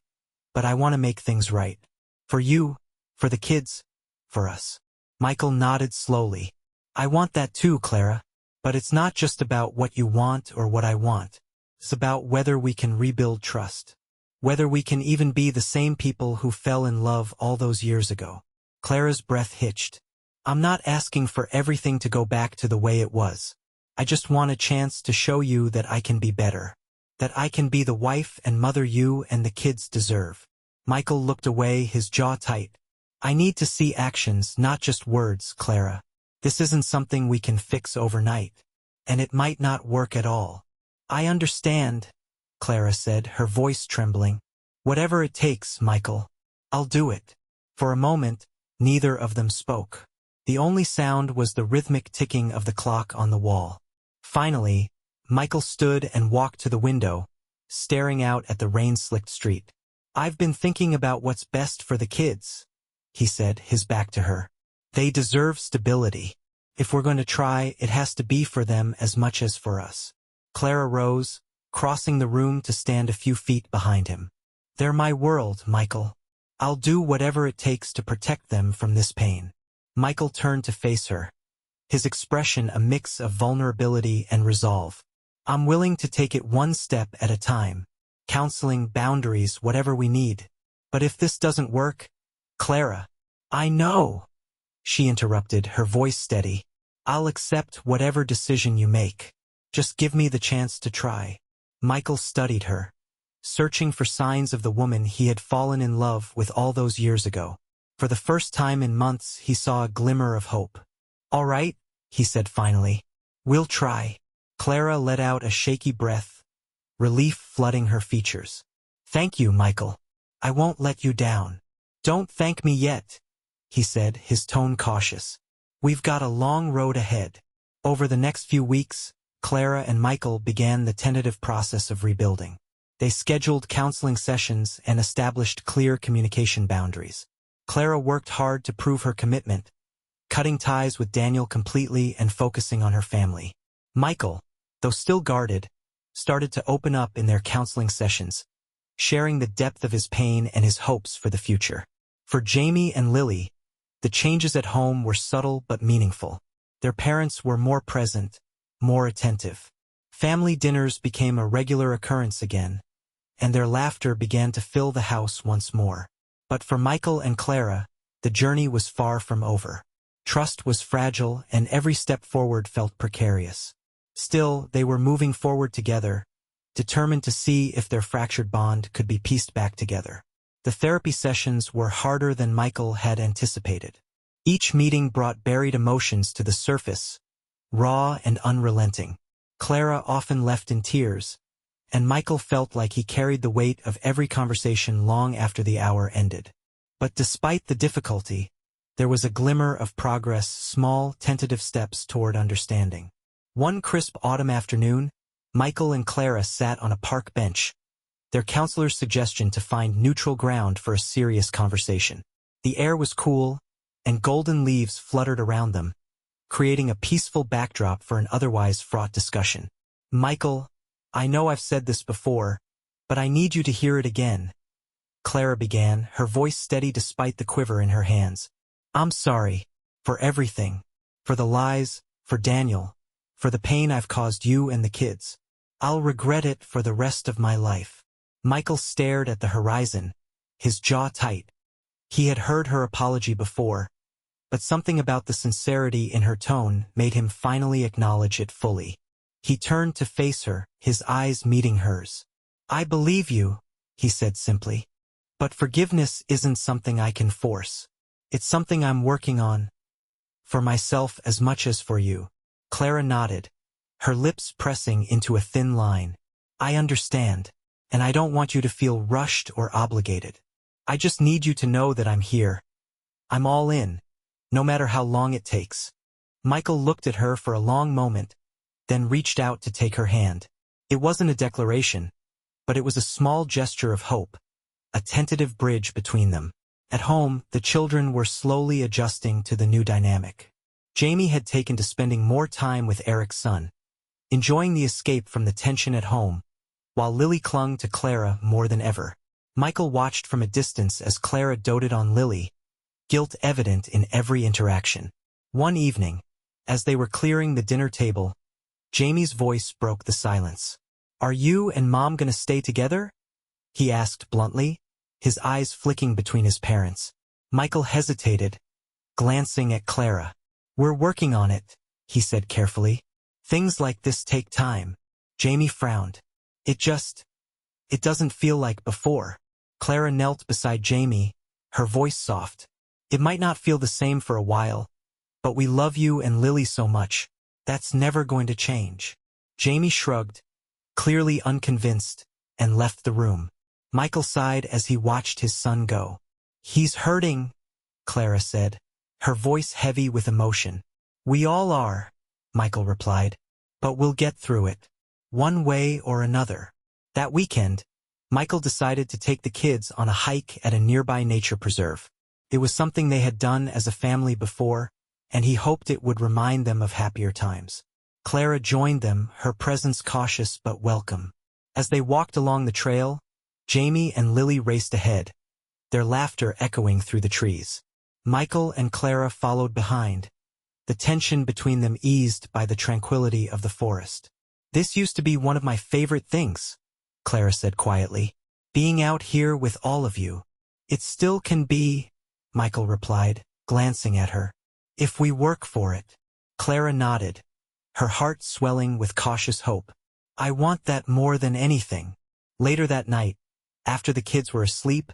But I want to make things right. For you, for the kids, for us. Michael nodded slowly. I want that too, Clara. But it's not just about what you want or what I want. It's about whether we can rebuild trust. Whether we can even be the same people who fell in love all those years ago. Clara's breath hitched. I'm not asking for everything to go back to the way it was. I just want a chance to show you that I can be better. That I can be the wife and mother you and the kids deserve. Michael looked away, his jaw tight. I need to see actions, not just words, Clara. This isn't something we can fix overnight. And it might not work at all. I understand, Clara said, her voice trembling. Whatever it takes, Michael. I'll do it. For a moment, neither of them spoke. The only sound was the rhythmic ticking of the clock on the wall. Finally, Michael stood and walked to the window, staring out at the rain-slicked street. I've been thinking about what's best for the kids, he said, his back to her. They deserve stability. If we're going to try, it has to be for them as much as for us. Clara rose, crossing the room to stand a few feet behind him. They're my world, Michael. I'll do whatever it takes to protect them from this pain. Michael turned to face her, his expression a mix of vulnerability and resolve. I'm willing to take it one step at a time, counseling, boundaries, whatever we need. But if this doesn't work, Clara, I know, she interrupted, her voice steady. I'll accept whatever decision you make. Just give me the chance to try. Michael studied her, searching for signs of the woman he had fallen in love with all those years ago. For the first time in months, he saw a glimmer of hope. All right, he said finally. We'll try. Clara let out a shaky breath, relief flooding her features. Thank you, Michael. I won't let you down. Don't thank me yet, he said, his tone cautious. We've got a long road ahead. Over the next few weeks, Clara and Michael began the tentative process of rebuilding. They scheduled counseling sessions and established clear communication boundaries. Clara worked hard to prove her commitment, cutting ties with Daniel completely and focusing on her family. Michael, though still guarded, started to open up in their counseling sessions, sharing the depth of his pain and his hopes for the future. For Jamie and Lily, the changes at home were subtle but meaningful. Their parents were more present, more attentive. Family dinners became a regular occurrence again, and their laughter began to fill the house once more. But for Michael and Clara, the journey was far from over. Trust was fragile, and every step forward felt precarious. Still, they were moving forward together, determined to see if their fractured bond could be pieced back together. The therapy sessions were harder than Michael had anticipated. Each meeting brought buried emotions to the surface, raw and unrelenting. Clara often left in tears, and Michael felt like he carried the weight of every conversation long after the hour ended. But despite the difficulty, there was a glimmer of progress, small, tentative steps toward understanding. One crisp autumn afternoon, Michael and Clara sat on a park bench, their counselor's suggestion to find neutral ground for a serious conversation. The air was cool, and golden leaves fluttered around them, creating a peaceful backdrop for an otherwise fraught discussion. Michael, I know I've said this before, but I need you to hear it again. Clara began, her voice steady despite the quiver in her hands. I'm sorry. For everything. For the lies, for Daniel, for the pain I've caused you and the kids. I'll regret it for the rest of my life. Michael stared at the horizon, his jaw tight. He had heard her apology before, but something about the sincerity in her tone made him finally acknowledge it fully. He turned to face her, his eyes meeting hers. I believe you, he said simply. But forgiveness isn't something I can force. It's something I'm working on. For myself as much as for you. Clara nodded, her lips pressing into a thin line. I understand, and I don't want you to feel rushed or obligated. I just need you to know that I'm here. I'm all in, no matter how long it takes. Michael looked at her for a long moment, then reached out to take her hand. It wasn't a declaration, but it was a small gesture of hope, a tentative bridge between them. At home, the children were slowly adjusting to the new dynamic. Jamie had taken to spending more time with Eric's son, enjoying the escape from the tension at home, while Lily clung to Clara more than ever. Michael watched from a distance as Clara doted on Lily, guilt evident in every interaction. One evening, as they were clearing the dinner table, Jamie's voice broke the silence. "Are you and Mom gonna stay together?" he asked bluntly, his eyes flicking between his parents. Michael hesitated, glancing at Clara. "We're working on it," he said carefully. "Things like this take time." Jamie frowned. It doesn't feel like before." Clara knelt beside Jamie, her voice soft. "It might not feel the same for a while, but we love you and Lily so much. That's never going to change." Jamie shrugged, clearly unconvinced, and left the room. Michael sighed as he watched his son go. "He's hurting," Clara said, her voice heavy with emotion. "We all are," Michael replied, "but we'll get through it, one way or another." That weekend, Michael decided to take the kids on a hike at a nearby nature preserve. It was something they had done as a family before, and he hoped it would remind them of happier times. Clara joined them, her presence cautious but welcome. As they walked along the trail, Jamie and Lily raced ahead, their laughter echoing through the trees. Michael and Clara followed behind, the tension between them eased by the tranquility of the forest. "This used to be one of my favorite things," Clara said quietly. "Being out here with all of you." "It still can be," Michael replied, glancing at her. "If we work for it." Clara nodded, her heart swelling with cautious hope. "I want that more than anything." Later that night, after the kids were asleep,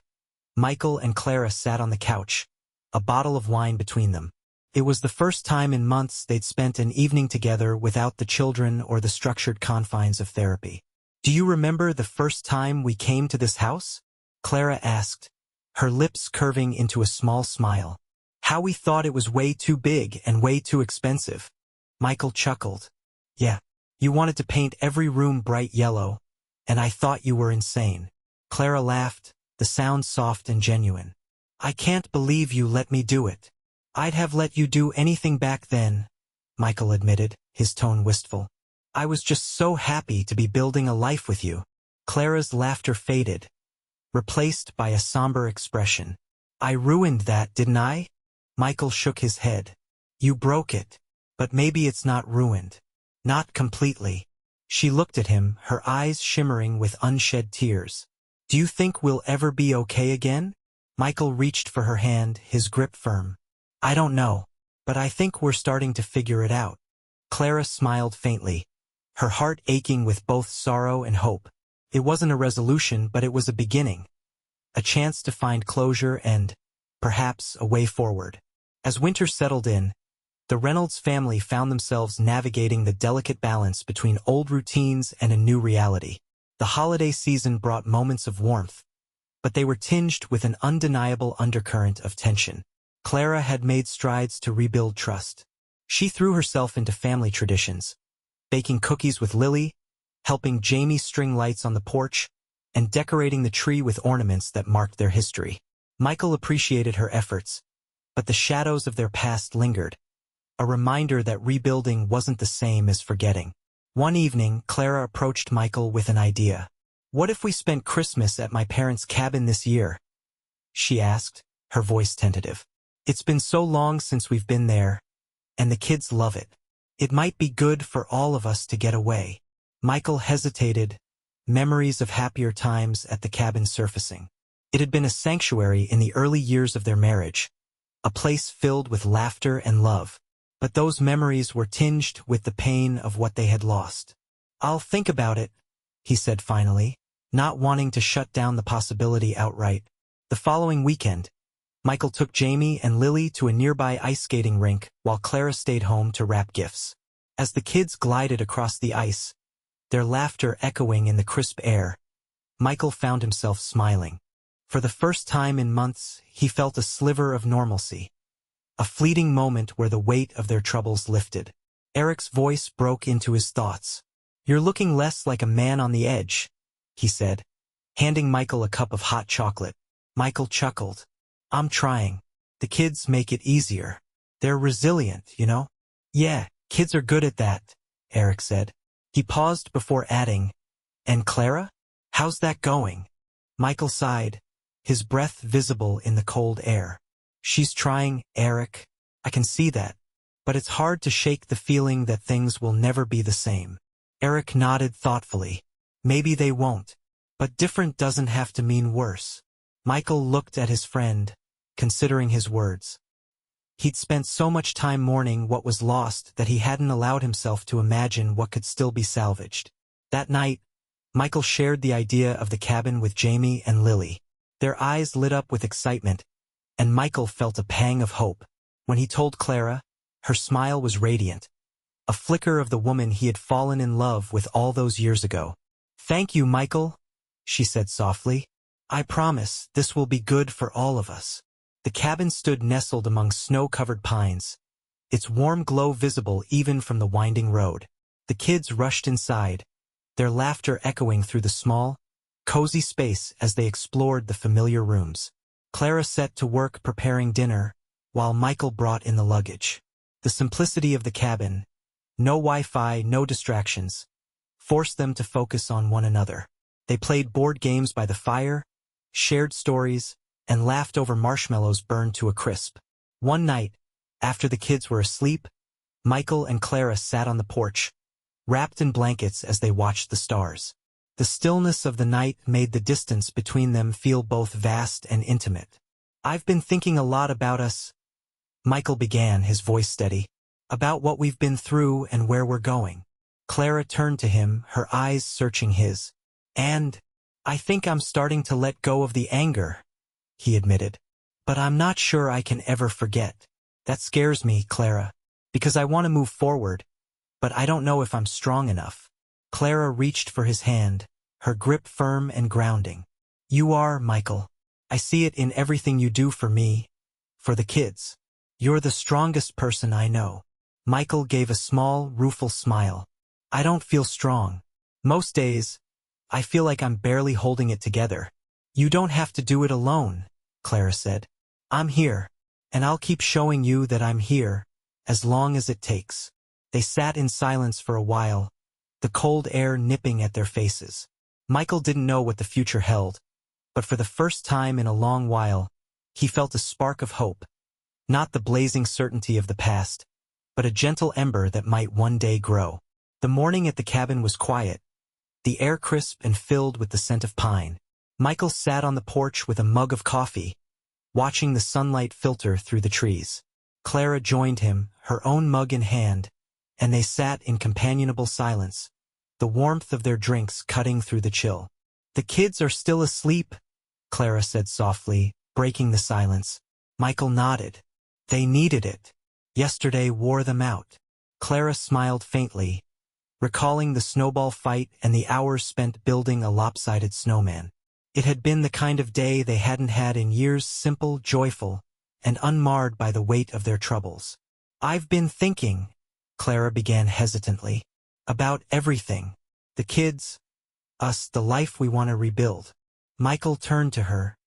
Michael and Clara sat on the couch, a bottle of wine between them. It was the first time in months they'd spent an evening together without the children or the structured confines of therapy. "Do you remember the first time we came to this house?" Clara asked, her lips curving into a small smile. "How we thought it was way too big and way too expensive." Michael chuckled. "Yeah, you wanted to paint every room bright yellow, and I thought you were insane." Clara laughed, the sound soft and genuine. "I can't believe you let me do it." "I'd have let you do anything back then," Michael admitted, his tone wistful. "I was just so happy to be building a life with you." Clara's laughter faded, replaced by a somber expression. "I ruined that, didn't I?" Michael shook his head. "You broke it, but maybe it's not ruined." "Not completely." She looked at him, her eyes shimmering with unshed tears. "Do you think we'll ever be okay again?" Michael reached for her hand, his grip firm. "I don't know, but I think we're starting to figure it out." Clara smiled faintly, her heart aching with both sorrow and hope. It wasn't a resolution, but it was a beginning, a chance to find closure and, perhaps, a way forward. As winter settled in, the Reynolds family found themselves navigating the delicate balance between old routines and a new reality. The holiday season brought moments of warmth, but they were tinged with an undeniable undercurrent of tension. Clara had made strides to rebuild trust. She threw herself into family traditions, baking cookies with Lily, helping Jamie string lights on the porch, and decorating the tree with ornaments that marked their history. Michael appreciated her efforts, but the shadows of their past lingered, a reminder that rebuilding wasn't the same as forgetting. One evening, Clara approached Michael with an idea. "What if we spent Christmas at my parents' cabin this year?" she asked, her voice tentative. "It's been so long since we've been there, and the kids love it. It might be good for all of us to get away." Michael hesitated, memories of happier times at the cabin surfacing. It had been a sanctuary in the early years of their marriage, a place filled with laughter and love. But those memories were tinged with the pain of what they had lost. "I'll think about it," he said finally, not wanting to shut down the possibility outright. The following weekend, Michael took Jamie and Lily to a nearby ice skating rink while Clara stayed home to wrap gifts. As the kids glided across the ice, their laughter echoing in the crisp air, Michael found himself smiling. For the first time in months, he felt a sliver of normalcy. A fleeting moment where the weight of their troubles lifted. Eric's voice broke into his thoughts. "You're looking less like a man on the edge," he said, handing Michael a cup of hot chocolate. Michael chuckled. "I'm trying. The kids make it easier. They're resilient, you know?" "Yeah, kids are good at that," Eric said. He paused before adding, "And Clara? How's that going?" Michael sighed, his breath visible in the cold air. "She's trying, Eric. I can see that. But it's hard to shake the feeling that things will never be the same." Eric nodded thoughtfully. "Maybe they won't. But different doesn't have to mean worse." Michael looked at his friend, considering his words. He'd spent so much time mourning what was lost that he hadn't allowed himself to imagine what could still be salvaged. That night, Michael shared the idea of the cabin with Jamie and Lily. Their eyes lit up with excitement, and Michael felt a pang of hope. When he told Clara, her smile was radiant, a flicker of the woman he had fallen in love with all those years ago. "Thank you, Michael," she said softly. "I promise this will be good for all of us." The cabin stood nestled among snow-covered pines, its warm glow visible even from the winding road. The kids rushed inside, their laughter echoing through the small, cozy space as they explored the familiar rooms. Clara set to work preparing dinner, while Michael brought in the luggage. The simplicity of the cabin, no Wi-Fi, no distractions, forced them to focus on one another. They played board games by the fire, shared stories, and laughed over marshmallows burned to a crisp. One night, after the kids were asleep, Michael and Clara sat on the porch, wrapped in blankets as they watched the stars. The stillness of the night made the distance between them feel both vast and intimate. "I've been thinking a lot about us," Michael began, his voice steady, "about what we've been through and where we're going." Clara turned to him, her eyes searching his. "And I think I'm starting to let go of the anger," he admitted. "But I'm not sure I can ever forget. That scares me, Clara, because I want to move forward, but I don't know if I'm strong enough." Clara reached for his hand, her grip firm and grounding. "You are, Michael. I see it in everything you do for me, for the kids. You're the strongest person I know." Michael gave a small, rueful smile. "I don't feel strong. Most days, I feel like I'm barely holding it together." "You don't have to do it alone," Clara said. "I'm here, and I'll keep showing you that I'm here, as long as it takes." They sat in silence for a while, the cold air nipping at their faces. Michael didn't know what the future held, but for the first time in a long while, he felt a spark of hope. Not the blazing certainty of the past, but a gentle ember that might one day grow. The morning at the cabin was quiet, the air crisp and filled with the scent of pine. Michael sat on the porch with a mug of coffee, watching the sunlight filter through the trees. Clara joined him, her own mug in hand, and they sat in companionable silence, the warmth of their drinks cutting through the chill. "The kids are still asleep," Clara said softly, breaking the silence. Michael nodded. "They needed it. Yesterday wore them out." Clara smiled faintly, recalling the snowball fight and the hours spent building a lopsided snowman. It had been the kind of day they hadn't had in years, simple, joyful, and unmarred by the weight of their troubles. "I've been thinking," Clara began hesitantly, "about everything. The kids, us, the life we want to rebuild." Michael turned to her,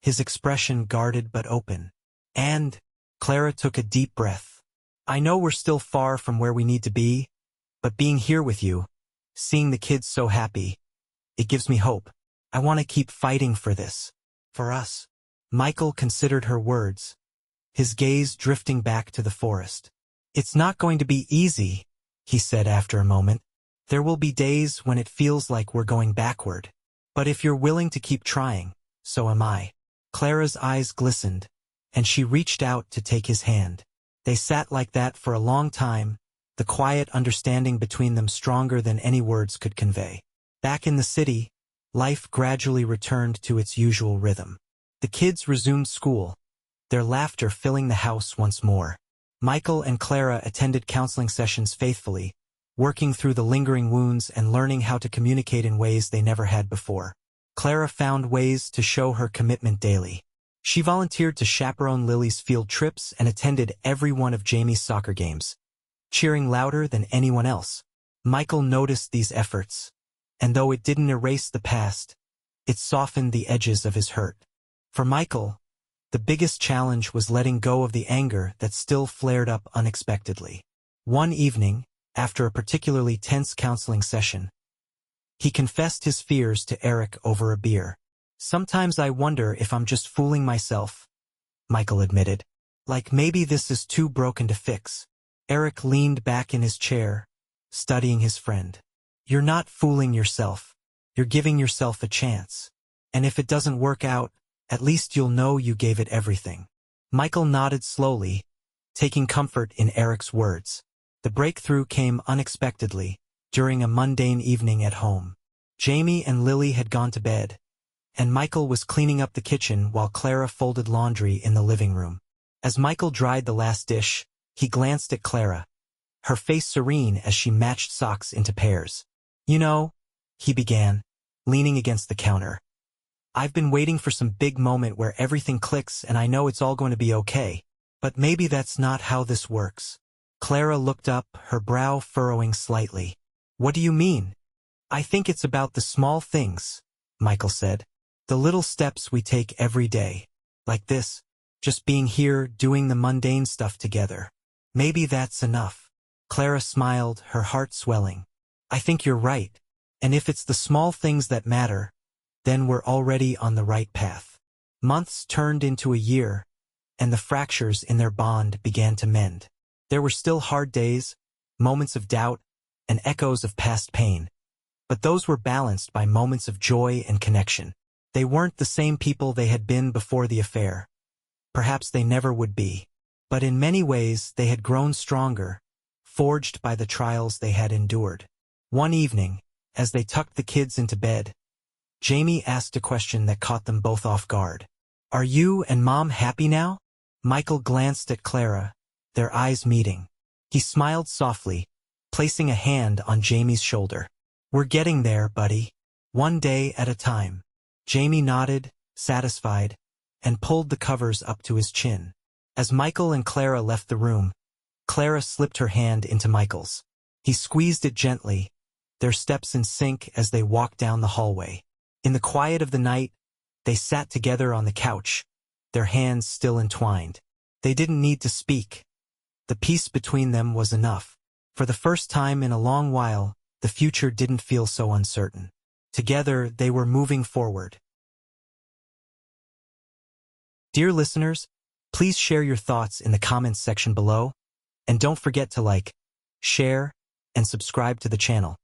his expression guarded but open. "And," Clara took a deep breath, "I know we're still far from where we need to be, but being here with you, seeing the kids so happy, it gives me hope. I want to keep fighting for this. For us." Michael considered her words, his gaze drifting back to the forest. "It's not going to be easy," he said after a moment. "There will be days when it feels like we're going backward. But if you're willing to keep trying, so am I." Clara's eyes glistened, and she reached out to take his hand. They sat like that for a long time, the quiet understanding between them stronger than any words could convey. Back in the city, life gradually returned to its usual rhythm. The kids resumed school, their laughter filling the house once more. Michael and Clara attended counseling sessions faithfully, working through the lingering wounds and learning how to communicate in ways they never had before. Clara found ways to show her commitment daily. She volunteered to chaperone Lily's field trips and attended every one of Jamie's soccer games, cheering louder than anyone else. Michael noticed these efforts, and though it didn't erase the past, it softened the edges of his hurt. For Michael, the biggest challenge was letting go of the anger that still flared up unexpectedly. One evening, after a particularly tense counseling session, he confessed his fears to Eric over a beer. "Sometimes I wonder if I'm just fooling myself," Michael admitted. "Like maybe this is too broken to fix." Eric leaned back in his chair, studying his friend. "You're not fooling yourself. You're giving yourself a chance. And if it doesn't work out, at least you'll know you gave it everything." Michael nodded slowly, taking comfort in Eric's words. The breakthrough came unexpectedly, during a mundane evening at home. Jamie and Lily had gone to bed, and Michael was cleaning up the kitchen while Clara folded laundry in the living room. As Michael dried the last dish, he glanced at Clara, her face serene as she matched socks into pairs. "You know," he began, leaning against the counter, "I've been waiting for some big moment where everything clicks and I know it's all going to be okay. But maybe that's not how this works." Clara looked up, her brow furrowing slightly. "What do you mean?" "I think it's about the small things," Michael said. "The little steps we take every day. Like this, just being here, doing the mundane stuff together. Maybe that's enough." Clara smiled, her heart swelling. "I think you're right. And if it's the small things that matter, then we're already on the right path." Months turned into a year, and the fractures in their bond began to mend. There were still hard days, moments of doubt, and echoes of past pain. But those were balanced by moments of joy and connection. They weren't the same people they had been before the affair. Perhaps they never would be. But in many ways they had grown stronger, forged by the trials they had endured. One evening, as they tucked the kids into bed, Jamie asked a question that caught them both off guard. "Are you and Mom happy now?" Michael glanced at Clara, their eyes meeting. He smiled softly, placing a hand on Jamie's shoulder. "We're getting there, buddy. One day at a time." Jamie nodded, satisfied, and pulled the covers up to his chin. As Michael and Clara left the room, Clara slipped her hand into Michael's. He squeezed it gently, their steps in sync as they walked down the hallway. In the quiet of the night, they sat together on the couch, their hands still entwined. They didn't need to speak. The peace between them was enough. For the first time in a long while, the future didn't feel so uncertain. Together, they were moving forward. Dear listeners, please share your thoughts in the comments section below, and don't forget to like, share, and subscribe to the channel.